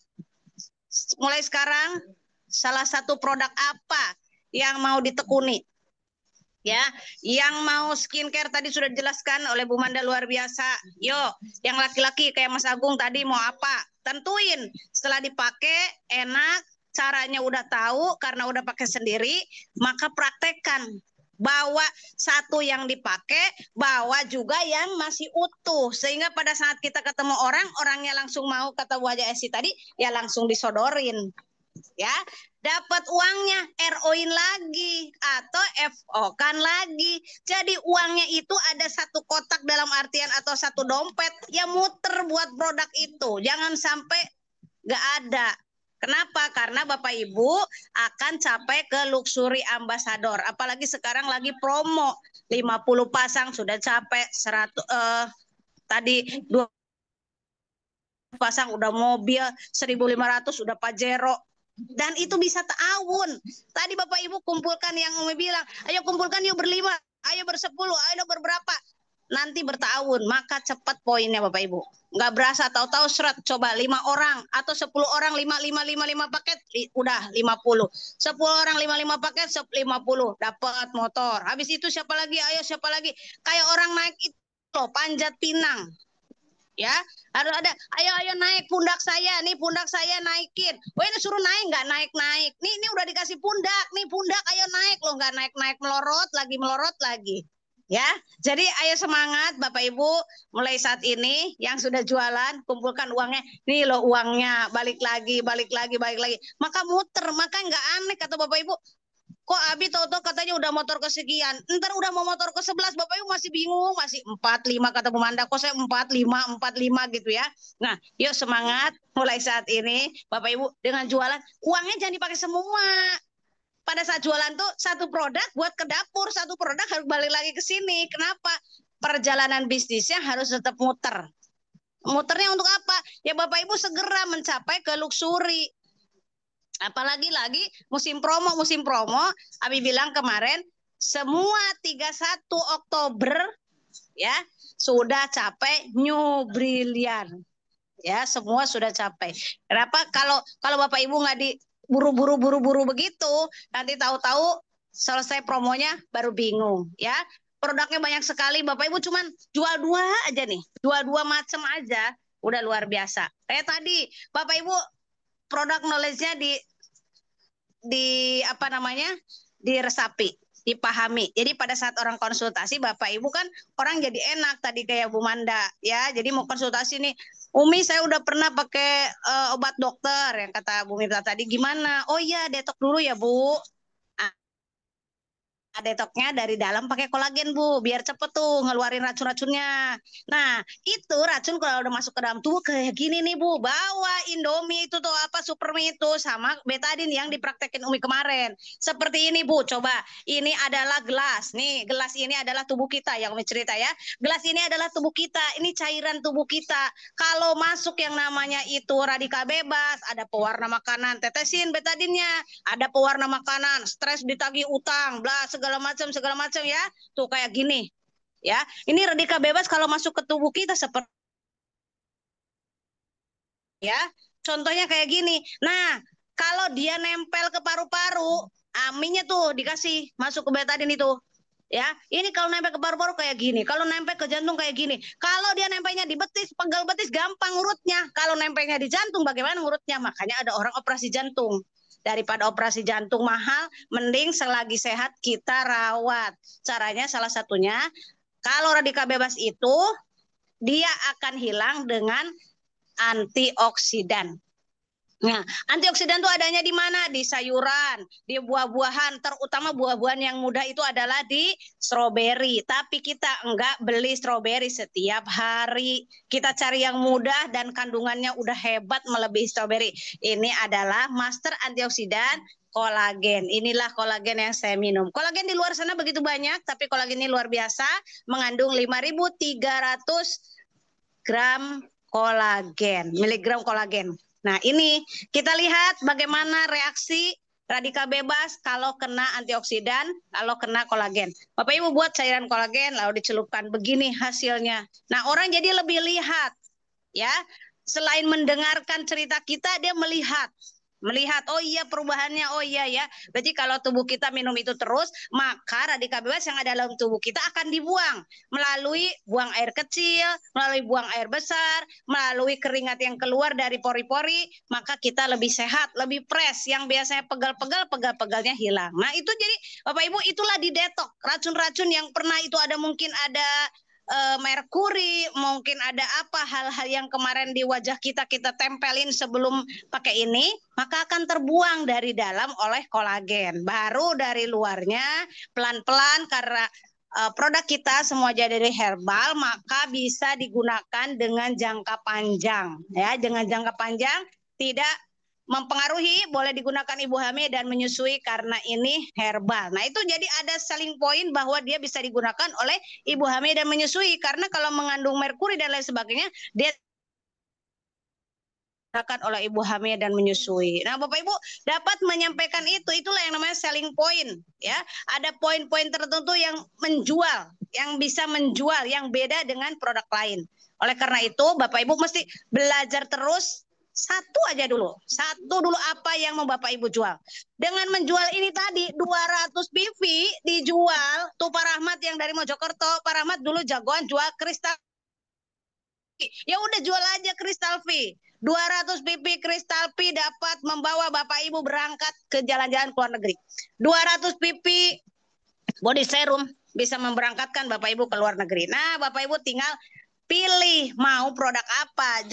Mulai sekarang, salah satu produk apa yang mau ditekuni? Ya, yang mau skincare tadi sudah dijelaskan oleh Bu Manda luar biasa. Yo, yang laki-laki kayak Mas Agung tadi mau apa? Tentuin. Setelah dipakai enak, caranya udah tahu karena udah pakai sendiri, maka praktekkan. Bawa satu yang dipakai, bawa juga yang masih utuh. Sehingga pada saat kita ketemu orang, orangnya langsung mau, kata Bu Haja Esi tadi, ya langsung disodorin. Ya, dapat uangnya RO-in lagi atau FO-kan lagi. Jadi uangnya itu ada satu kotak dalam artian atau satu dompet yang muter buat produk itu. Jangan sampai nggak ada. Kenapa? Karena Bapak Ibu akan capai ke luxury ambassador. Apalagi sekarang lagi promo 50 pasang sudah capai 100 tadi 2 pasang udah mobil 1.500 udah Pajero. Dan itu bisa ta'awun. Tadi Bapak Ibu kumpulkan yang Umi bilang, ayo kumpulkan yuk berlima, ayo bersepuluh, ayo berberapa. nanti bertahun, maka cepat poinnya Bapak Ibu. Nggak berasa tahu-tahu seret, coba 5 orang atau 10 orang 5 paket, udah 50. 10 orang 5 paket, 50, dapat motor. Habis itu siapa lagi? Ayo siapa lagi? Kayak orang naik itu loh, panjat pinang. Ya, harus ada, ayo naik pundak saya, nih pundak saya naikin. Wah, ini suruh naik, nggak naik. Nih udah dikasih pundak, nih pundak ayo naik loh, nggak naik, melorot lagi. Ya, jadi ayo semangat Bapak Ibu, mulai saat ini yang sudah jualan kumpulkan uangnya. Nih loh uangnya, balik lagi. Maka muter, maka nggak aneh kata Bapak Ibu. Kok Abi tahu-tahu katanya udah motor kesekian, ntar udah mau motor ke 11, Bapak Ibu masih bingung, masih 45 kata Bu Manda, kok saya 45 gitu ya. Nah, yuk semangat mulai saat ini Bapak Ibu dengan jualan, uangnya jangan dipakai semua. Pada saat jualan tuh satu produk buat ke dapur, satu produk harus balik lagi ke sini. Kenapa? Perjalanan bisnisnya harus tetap muter. Muternya untuk apa? Ya Bapak Ibu segera mencapai ke luxury. Apalagi lagi musim promo, Abi bilang kemarin semua 31 Oktober ya sudah capai New Brilliant. Ya, semua sudah capai. Kenapa? Kalau Bapak Ibu nggak buru-buru begitu, nanti tahu-tahu selesai promonya baru bingung ya. Produknya banyak sekali, Bapak Ibu cuman jual 2 aja nih. Jual 2 macam aja udah luar biasa. Kayak tadi Bapak Ibu produk knowledge-nya apa namanya? Diresapi, dipahami. Jadi pada saat orang konsultasi Bapak Ibu kan orang jadi enak tadi kayak Bu Manda ya. Jadi mau konsultasi nih, Umi saya udah pernah pakai obat dokter yang kata Bu Mirta tadi, gimana? Oh iya, detok dulu ya Bu. Detoknya dari dalam pakai kolagen Bu, biar cepet tuh ngeluarin racun-racunnya. Nah, itu racun kalau udah masuk ke dalam tubuh kayak gini nih Bu, bawa Indomie itu tuh apa Supermi itu sama betadine yang dipraktekin Umi kemarin. Seperti ini Bu, coba. Ini adalah gelas. Nih, gelas ini adalah tubuh kita yang Umi cerita ya. Gelas ini adalah tubuh kita, ini cairan tubuh kita. Kalau masuk yang namanya itu radikal bebas, ada pewarna makanan, tetesin betadinnya, ada pewarna makanan, stres ditagih utang, bla segala macam ya. Tuh kayak gini. Ya, ini radikal bebas kalau masuk ke tubuh kita seperti ya. Contohnya kayak gini. Nah, kalau dia nempel ke paru-paru, aminnya tuh dikasih masuk ke betadine itu. Ya, ini kalau nempel ke paru-paru kayak gini, kalau nempel ke jantung kayak gini. Kalau dia nempelnya di betis, penggal betis gampang ngurutnya. Kalau nempelnya di jantung bagaimana ngurutnya? Makanya ada orang operasi jantung. Daripada operasi jantung mahal, mending selagi sehat kita rawat. Caranya salah satunya, kalau radikal bebas itu dia akan hilang dengan antioksidan. Nah, antioksidan itu adanya di mana? Di sayuran, di buah-buahan, terutama buah-buahan yang mudah itu adalah di stroberi. Tapi kita enggak beli stroberi setiap hari. Kita cari yang mudah dan kandungannya udah hebat melebihi stroberi. Ini adalah master antioksidan kolagen. Inilah kolagen yang saya minum. Kolagen di luar sana begitu banyak, tapi kolagen ini luar biasa, mengandung 5.300 gram kolagen, miligram kolagen. Nah, ini kita lihat bagaimana reaksi radikal bebas kalau kena antioksidan, kalau kena kolagen. Bapak Ibu buat cairan kolagen lalu dicelupkan, begini hasilnya. Nah, orang jadi lebih lihat ya. Selain mendengarkan cerita kita, dia melihat, oh iya perubahannya, oh iya ya. Berarti kalau tubuh kita minum itu terus, maka radikal bebas yang ada dalam tubuh kita akan dibuang melalui buang air kecil, melalui buang air besar, melalui keringat yang keluar dari pori-pori, maka kita lebih sehat, lebih fresh. Yang biasanya pegal-pegalnya hilang. Nah, itu jadi Bapak Ibu itulah didetok racun-racun yang pernah itu ada, mungkin ada merkuri, mungkin ada apa hal-hal yang kemarin di wajah kita tempelin sebelum pakai ini, maka akan terbuang dari dalam oleh kolagen. Baru dari luarnya pelan-pelan karena produk kita semua jadi dari herbal, maka bisa digunakan dengan jangka panjang ya, dengan jangka panjang tidak mempengaruhi, boleh digunakan ibu hamil dan menyusui karena ini herbal. Nah, itu jadi ada selling point bahwa dia bisa digunakan oleh ibu hamil dan menyusui, karena kalau mengandung merkuri dan lain sebagainya, dia digunakan oleh ibu hamil dan menyusui. Nah, Bapak Ibu dapat menyampaikan itulah yang namanya selling point ya. Ada poin-poin tertentu yang menjual yang bisa menjual yang beda dengan produk lain. Oleh karena itu, Bapak Ibu mesti belajar terus. Satu aja dulu. Satu dulu apa yang mau Bapak Ibu jual. Dengan menjual ini tadi 200 PV dijual. Tuh Pak Rahmat yang dari Mojokerto. Pak Rahmat dulu jagoan jual kristal. Ya udah jual aja kristal V. 200 PV kristal V dapat membawa Bapak Ibu berangkat ke jalan-jalan ke luar negeri. 200 PV body serum bisa memberangkatkan Bapak Ibu ke luar negeri. Nah, Bapak Ibu tinggal pilih mau produk apa.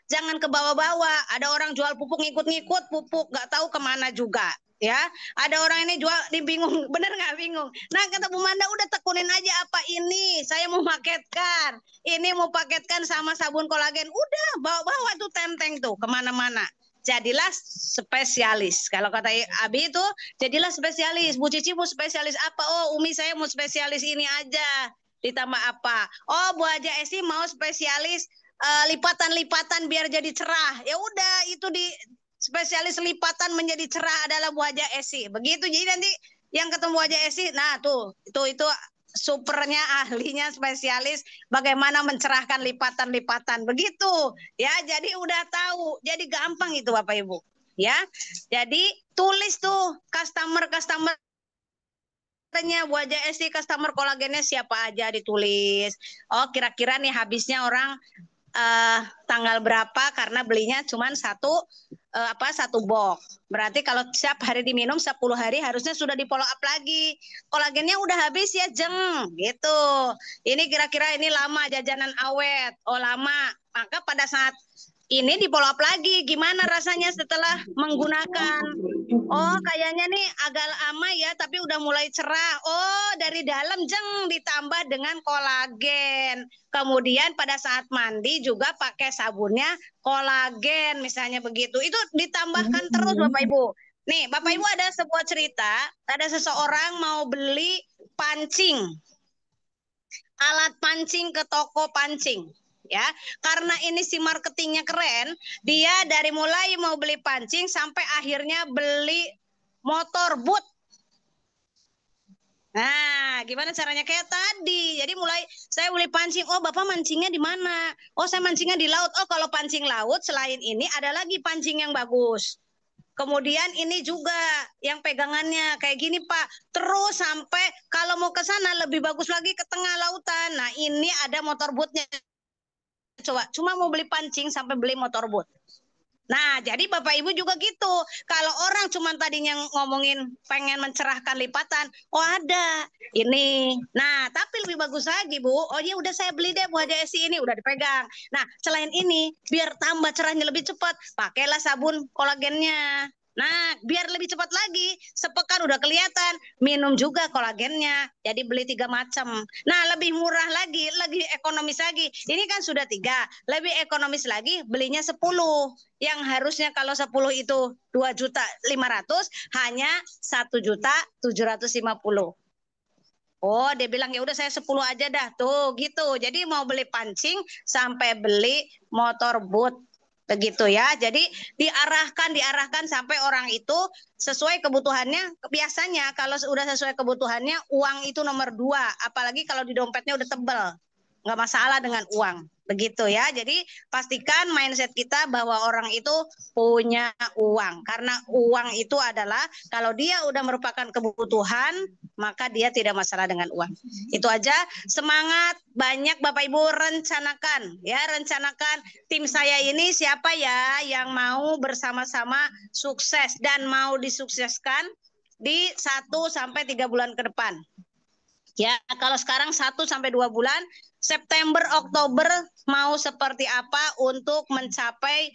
Jangan ke bawah-bawah. Ada orang jual pupuk ngikut-ngikut, pupuk nggak tahu kemana juga. Ya, ada orang ini jual di bingung, bener nggak bingung? Nah, kata Bu Manda, udah tekunin aja apa ini. Saya mau paketkan. Ini mau paketkan sama sabun kolagen. Udah, bawa-bawa tuh tenteng tuh kemana-mana. Jadilah spesialis. Kalau kata Abi itu, jadilah spesialis. Bu Cici mau spesialis apa? Oh, Umi saya mau spesialis ini aja. Ditambah apa? Oh, Bu Haja Esi mau spesialis lipatan-lipatan biar jadi cerah. Ya udah, itu di spesialis lipatan menjadi cerah adalah Bu Haja Esi. Begitu. Jadi nanti yang ketemu Bu Haja Esi, nah itu supernya, ahlinya, spesialis bagaimana mencerahkan lipatan-lipatan. Begitu. Ya, jadi udah tahu. Jadi gampang itu Bapak Ibu. Ya. Jadi tulis tuh customer-customer Bu Haja Esi, customer kolagennya siapa aja ditulis. Oh, kira-kira nih habisnya orang tanggal berapa karena belinya cuma satu box. Berarti kalau setiap hari diminum 10 hari harusnya sudah di follow up lagi. Kolagennya udah habis ya, jeng gitu. Ini kira-kira ini lama jajanan awet. Oh, lama. Maka pada saat ini di follow up lagi. Gimana rasanya setelah menggunakan? Oh, kayaknya nih agak lama ya, tapi udah mulai cerah. Oh, dari dalam jeng ditambah dengan kolagen. Kemudian pada saat mandi juga pakai sabunnya kolagen, misalnya begitu. Itu ditambahkan terus Bapak Ibu. Nih, Bapak Ibu ada sebuah cerita, ada seseorang mau beli pancing. Alat pancing ke toko pancing. Ya, karena ini si marketingnya keren, dia dari mulai mau beli pancing sampai akhirnya beli motor boot. Nah, gimana caranya kayak tadi? Jadi mulai saya beli pancing, oh Bapak mancingnya di mana? Oh, saya mancingnya di laut. Oh, kalau pancing laut selain ini ada lagi pancing yang bagus. Kemudian ini juga yang pegangannya kayak gini Pak. Terus sampai kalau mau ke sana lebih bagus lagi ke tengah lautan. Nah, ini ada motor bootnya. Coba, cuma mau beli pancing sampai beli motor boot. Nah, jadi Bapak Ibu juga gitu. Kalau orang cuma tadinya ngomongin pengen mencerahkan lipatan, oh ada ini. Nah, tapi lebih bagus lagi Bu. Oh ya udah saya beli deh Bu Haja Esi ini udah dipegang. Nah, selain ini biar tambah cerahnya lebih cepat, pakailah sabun kolagennya. Nah, biar lebih cepat lagi, sepekan udah kelihatan, minum juga kolagennya. Jadi beli 3 macam. Nah, lebih murah lagi, lebih ekonomis lagi. Ini kan sudah 3, lebih ekonomis lagi belinya 10. Yang harusnya kalau 10 itu 2.500.000, hanya 1.750.000. Oh, dia bilang ya udah saya 10 aja dah. Tuh, gitu. Jadi mau beli pancing sampai beli motor boot. Begitu ya. Jadi diarahkan sampai orang itu sesuai kebutuhannya. Biasanya kalau sudah sesuai kebutuhannya, uang itu nomor 2. Apalagi kalau di dompetnya udah tebel. Nggak masalah dengan uang. Begitu ya. Jadi pastikan mindset kita bahwa orang itu punya uang. Karena uang itu adalah kalau dia udah merupakan kebutuhan, maka dia tidak masalah dengan uang. Itu aja. Semangat, banyak Bapak Ibu rencanakan. Ya, rencanakan tim saya ini siapa ya yang mau bersama-sama sukses dan mau disukseskan di 1-3 bulan ke depan. Ya, kalau sekarang 1-2 bulan, September, Oktober mau seperti apa untuk mencapai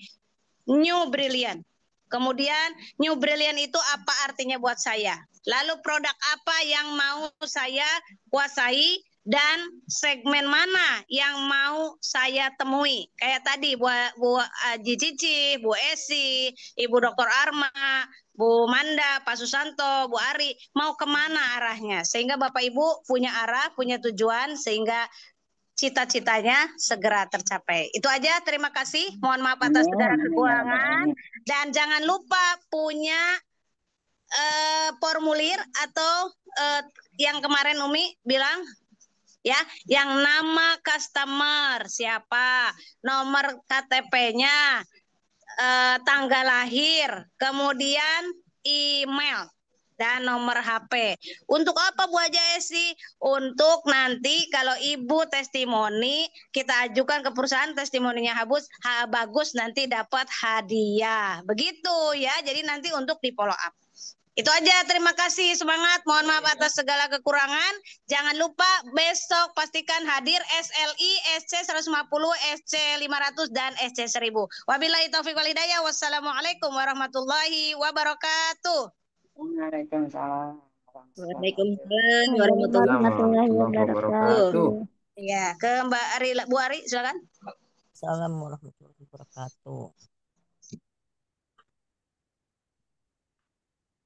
New Brilliant. Kemudian New Brilliant itu apa artinya buat saya? Lalu produk apa yang mau saya kuasai dan segmen mana yang mau saya temui? Kayak tadi Bu Haji Cici, Bu Esi, Ibu Dr. Arma, Bu Manda, Pak Susanto, Bu Ari, mau kemana arahnya? Sehingga Bapak Ibu punya arah, punya tujuan, sehingga cita-citanya segera tercapai. Itu aja, terima kasih. Mohon maaf atas segala kekurangan. Dan jangan lupa punya formulir atau yang kemarin Umi bilang, ya, yang nama customer siapa, nomor KTP-nya, tanggal lahir, kemudian email dan nomor HP. Untuk apa Bu Haja Esi? Untuk nanti kalau Ibu testimoni, kita ajukan ke perusahaan, testimoninya bagus, nanti dapat hadiah. Begitu ya. Jadi nanti untuk di follow up. Itu aja, terima kasih, semangat. Mohon maaf atas segala kekurangan. Jangan lupa besok pastikan hadir SLI, SC 150, SC 500, dan SC 1000. Wabillahi taufiq wal hidayah. Wassalamualaikum warahmatullahi wabarakatuh. Waalaikumsalam. Waalaikumsalam warahmatullahi warahmatullahi wabarakatuh. wabarakatuh. Ya, ke Mbak Ari, Bu Ari, silakan. Assalamualaikum warahmatullahi wabarakatuh.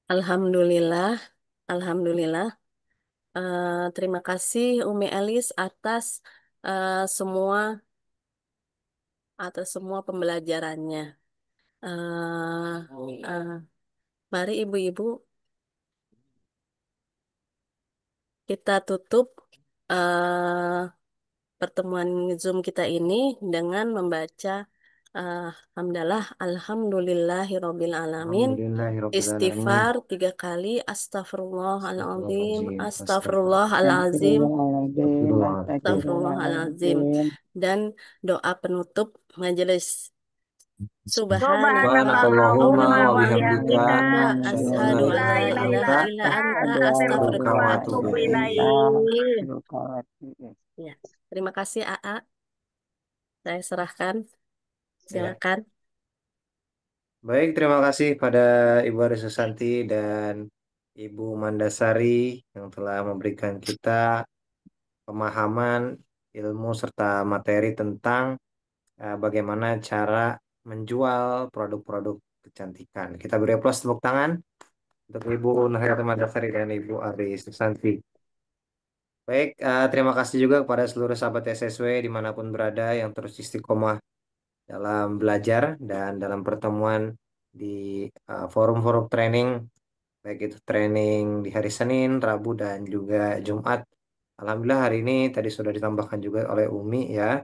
Alhamdulillah, alhamdulillah. Terima kasih Umi Elis semua atas semua pembelajarannya. Eh, eh, Mari ibu-ibu kita tutup eh, pertemuan Zoom kita ini dengan membaca hamdalah alhamdulillahirobbil alamin. Istighfar 3 kali, astagfirullahaladzim, astagfirullahaladzim, astagfirullahaladzim, dan doa penutup majelis. Subhanakallahumma wa bihamdika Asyhadu an la ilaha illa anta astaghfiruka wa atubu ilaik. Ya, terima kasih AA. Saya serahkan. Silakan. Baik, terima kasih pada Ibu Ari Susanti dan Ibu Mandasari yang telah memberikan kita pemahaman, ilmu, serta materi tentang bagaimana cara menjual produk-produk kecantikan. Kita beri aplaus tepuk tangan untuk Ibu Nurhayati Mandasari dan Ibu Ari Susanti. Baik, terima kasih juga kepada seluruh sahabat SSW dimanapun berada yang terus istiqomah dalam belajar dan dalam pertemuan di forum-forum training, baik itu training di hari Senin, Rabu, dan juga Jumat. Alhamdulillah hari ini tadi sudah ditambahkan juga oleh Umi ya.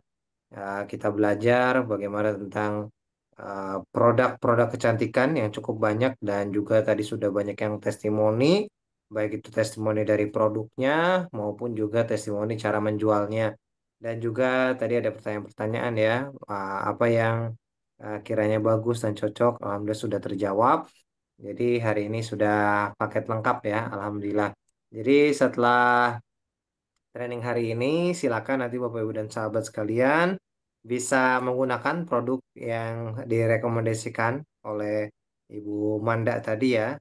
Kita belajar bagaimana tentang produk-produk kecantikan yang cukup banyak dan juga tadi sudah banyak yang testimoni, baik itu testimoni dari produknya maupun juga testimoni cara menjualnya. Dan juga tadi ada pertanyaan-pertanyaan ya, apa yang kiranya bagus dan cocok, alhamdulillah sudah terjawab. Jadi hari ini sudah paket lengkap ya, alhamdulillah. Jadi setelah training hari ini, silakan nanti Bapak Ibu dan sahabat sekalian bisa menggunakan produk yang direkomendasikan oleh Ibu Manda tadi ya.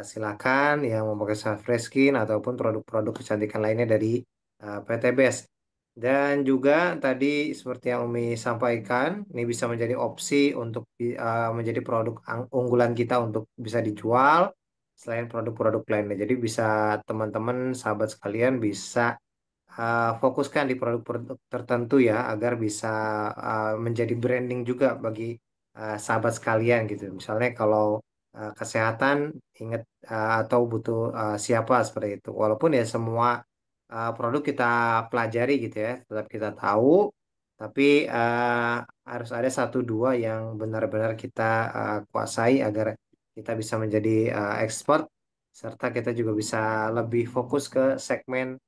Silakan yang memakai Fresh Skin ataupun produk-produk kecantikan lainnya dari PT Best. Dan juga tadi seperti yang Umi sampaikan, ini bisa menjadi opsi untuk menjadi produk unggulan kita untuk bisa dijual selain produk-produk lainnya. Jadi bisa teman-teman, sahabat sekalian bisa fokuskan di produk-produk tertentu ya agar bisa menjadi branding juga bagi sahabat sekalian gitu. Misalnya kalau kesehatan ingat atau butuh siapa seperti itu. Walaupun ya semua produk kita pelajari gitu ya, tetap kita tahu, tapi harus ada satu dua yang benar-benar kita kuasai agar kita bisa menjadi expert serta kita juga bisa lebih fokus ke segmen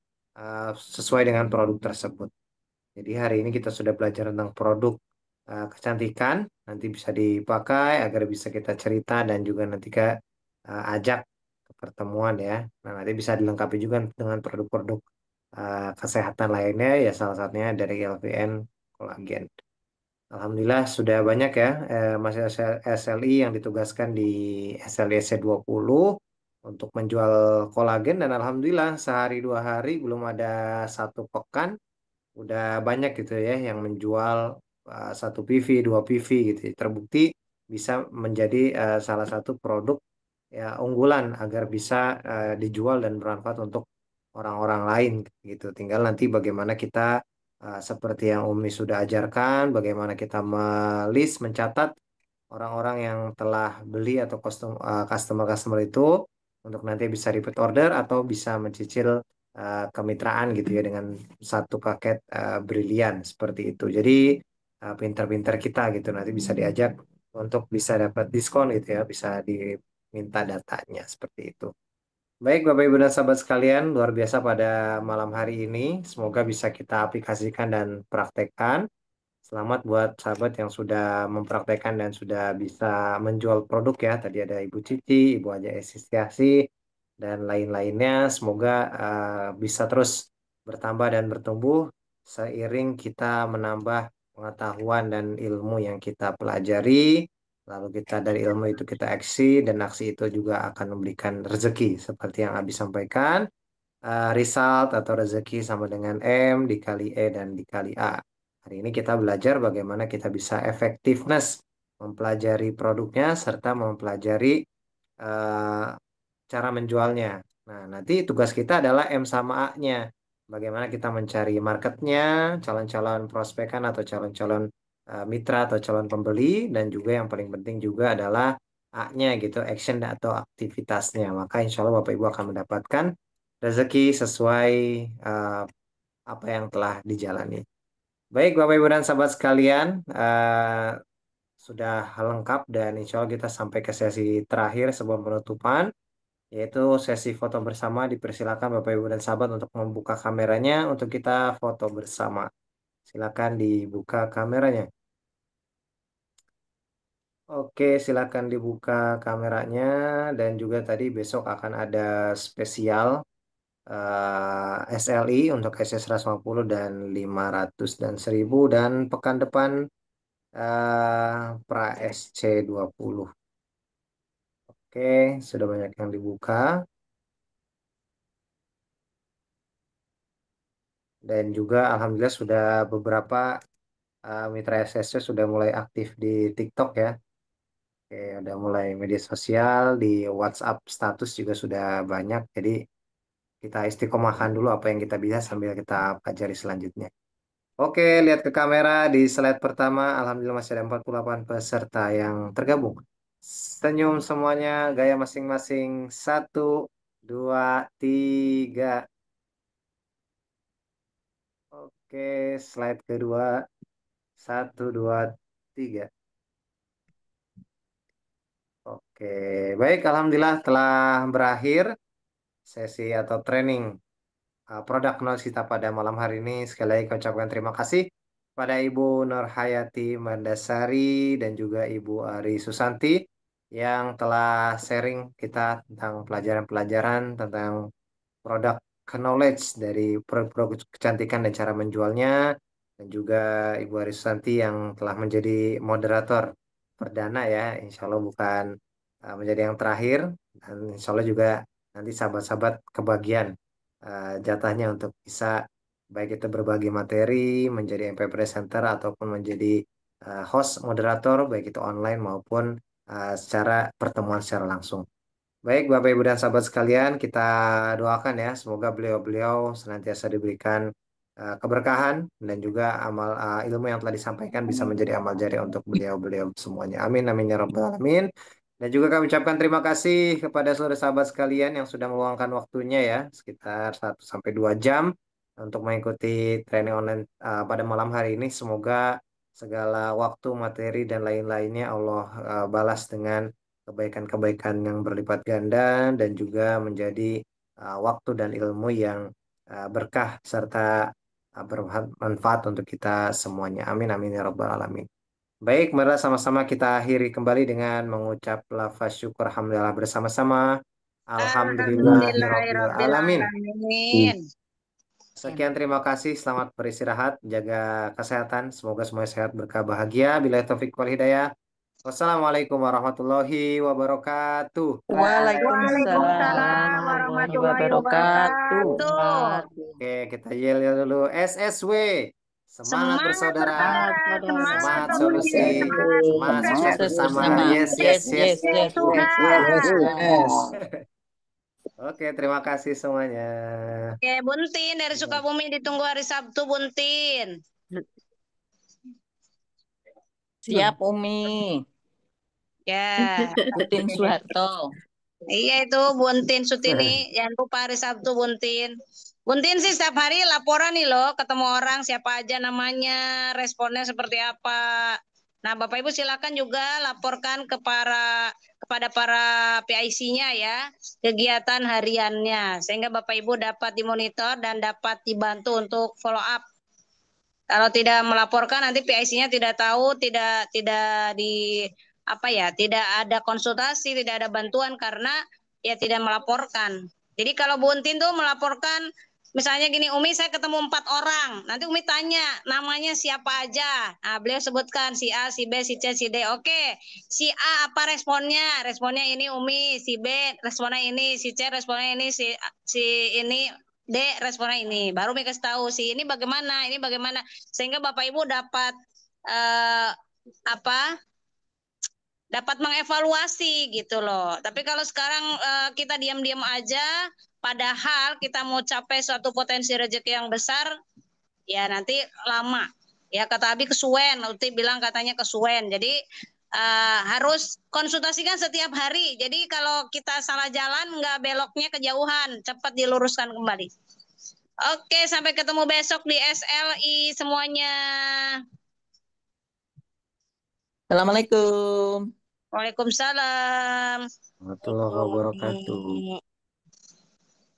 sesuai dengan produk tersebut. Jadi hari ini kita sudah belajar tentang produk kecantikan, nanti bisa dipakai agar bisa kita cerita dan juga nanti ke ajak ke pertemuan ya. Nah, nanti bisa dilengkapi juga dengan produk-produk kesehatan lainnya ya salah satunya dari LVN kolagen. Alhamdulillah sudah banyak ya masih SLI yang ditugaskan di SLIC 20 untuk menjual kolagen dan alhamdulillah sehari 2 hari belum ada 1 pekan udah banyak gitu ya yang menjual 1 PV 2 PV gitu. Terbukti bisa menjadi salah satu produk ya unggulan agar bisa dijual dan bermanfaat untuk orang-orang lain gitu. Tinggal nanti bagaimana kita seperti yang Umi sudah ajarkan, bagaimana kita melis, mencatat orang-orang yang telah beli atau customer-customer itu untuk nanti bisa repeat order atau bisa mencicil kemitraan gitu ya dengan satu paket brilian seperti itu. Jadi pinter-pinter kita gitu nanti bisa diajak untuk bisa dapat diskon gitu ya, bisa diminta datanya seperti itu. Baik Bapak Ibu dan sahabat sekalian, luar biasa pada malam hari ini. Semoga bisa kita aplikasikan dan praktekkan. Selamat buat sahabat yang sudah mempraktekkan dan sudah bisa menjual produk ya. Tadi ada Ibu Cici, Ibu Aja Esistiasi, dan lain-lainnya. Semoga bisa terus bertambah dan bertumbuh seiring kita menambah pengetahuan dan ilmu yang kita pelajari. Lalu kita dari ilmu itu kita aksi dan aksi itu juga akan memberikan rezeki seperti yang Abi sampaikan. Result atau rezeki sama dengan M dikali E dan dikali A. Hari ini kita belajar bagaimana kita bisa effectiveness mempelajari produknya serta mempelajari eh, cara menjualnya. Nah, nanti tugas kita adalah M sama A-nya. Bagaimana kita mencari marketnya, calon-calon prospekan atau calon-calon mitra atau calon pembeli, dan juga yang paling penting juga adalah A-nya gitu, action atau aktivitasnya. Maka insya Allah Bapak Ibu akan mendapatkan rezeki sesuai eh, apa yang telah dijalani. Baik Bapak Ibu dan sahabat sekalian, sudah lengkap dan insya Allah kita sampai ke sesi terakhir sebelum penutupan, yaitu sesi foto bersama. Dipersilakan Bapak Ibu dan sahabat untuk membuka kameranya untuk kita foto bersama. Silakan dibuka kameranya. Oke, silakan dibuka kameranya dan juga tadi besok akan ada spesial SLI untuk SS150 dan 500 dan 1000 dan pekan depan pra SC20. Oke, sudah banyak yang dibuka. Dan juga alhamdulillah sudah beberapa mitra SSC sudah mulai aktif di TikTok ya. Oke, udah mulai media sosial, di WhatsApp status juga sudah banyak. Jadi kita istiqomahkan dulu apa yang kita bisa sambil kita pelajari selanjutnya. Oke, lihat ke kamera di slide pertama. Alhamdulillah masih ada 48 peserta yang tergabung. Senyum semuanya, gaya masing-masing. Satu, dua, tiga. Oke, slide kedua. Satu, dua, tiga. Oke, baik. Alhamdulillah telah berakhir sesi atau training produk Nolsita pada malam hari ini. Sekali lagi kami ucapkan terima kasih pada Ibu Nur Hayati Mandasari dan juga Ibu Ari Susanti yang telah sharing kita tentang pelajaran-pelajaran tentang produk knowledge dari produk kecantikan dan cara menjualnya, dan juga Ibu Ari Susanti yang telah menjadi moderator perdana ya, insya Allah bukan menjadi yang terakhir, dan insya Allah juga nanti sahabat-sahabat kebagian jatahnya untuk bisa baik itu berbagi materi, menjadi MP presenter ataupun menjadi host moderator baik itu online maupun secara pertemuan secara langsung. Baik, Bapak Ibu dan sahabat sekalian, kita doakan ya, semoga beliau-beliau senantiasa diberikan keberkahan dan juga amal ilmu yang telah disampaikan bisa menjadi amal jariah untuk beliau-beliau semuanya. Amin, amin ya rabbal alamin. Dan juga kami ucapkan terima kasih kepada seluruh sahabat sekalian yang sudah meluangkan waktunya ya, sekitar 1 sampai 2 jam untuk mengikuti training online pada malam hari ini. Semoga segala waktu, materi, dan lain-lainnya Allah balas dengan kebaikan-kebaikan yang berlipat ganda dan juga menjadi waktu dan ilmu yang berkah serta bermanfaat untuk kita semuanya. Amin amin ya rabbal alamin. Baik, mari sama-sama kita akhiri kembali dengan mengucap lafaz syukur alhamdulillah bersama-sama. Alhamdulillahirabbil alamin. Alhamdulillahirrahmanirrahim. Sekian terima kasih, selamat beristirahat, jaga kesehatan, semoga semuanya sehat berkah bahagia. Bila taufik wal hidayah. Wassalamualaikum warahmatullahi wabarakatuh. Waalaikumsalam Warahmatullahi wabarakatuh. wabarakatuh. Oke, kita yel dulu. SSW. Semangat bersaudara. Semangat solusi. Semangat sukses bersama. Yes, yes, yes. Oke, terima kasih semuanya. Oke, Buntin dari Sukabumi ditunggu hari Sabtu, Buntin. Siap, Umi. Ya. Putin Soeharto. Iya itu Buntin Sutini. Jangan lupa hari Sabtu, Buntin. Buntin sih setiap hari laporan nih loh, ketemu orang siapa aja namanya, responnya seperti apa. Nah, Bapak Ibu silakan juga laporkan kepada para PIC-nya ya, kegiatan hariannya sehingga Bapak Ibu dapat dimonitor dan dapat dibantu untuk follow up. Kalau tidak melaporkan nanti PIC-nya tidak tahu, tidak tidak ada konsultasi, tidak ada bantuan karena ya tidak melaporkan. Jadi kalau Bu Untin tuh melaporkan, misalnya gini, Umi saya ketemu 4 orang, nanti Umi tanya namanya siapa aja. Nah, beliau sebutkan si A, si B, si C, si D. Oke, si A apa responnya? Responnya ini Umi, si B responnya ini, si C responnya ini, si ini D responnya ini. Baru Umi kasih tahu si ini bagaimana, sehingga Bapak Ibu dapat dapat mengevaluasi gitu loh. Tapi kalau sekarang kita diam-diam aja, padahal kita mau capai suatu potensi rezeki yang besar, ya nanti lama. Ya kata Abi kesuwen, Uti bilang katanya kesuwen. Jadi harus konsultasikan setiap hari. Jadi kalau kita salah jalan, nggak beloknya kejauhan, cepat diluruskan kembali. Oke, sampai ketemu besok di SLI semuanya. Assalamualaikum. Waalaikumsalam. Warahmatullahi wabarakatuh.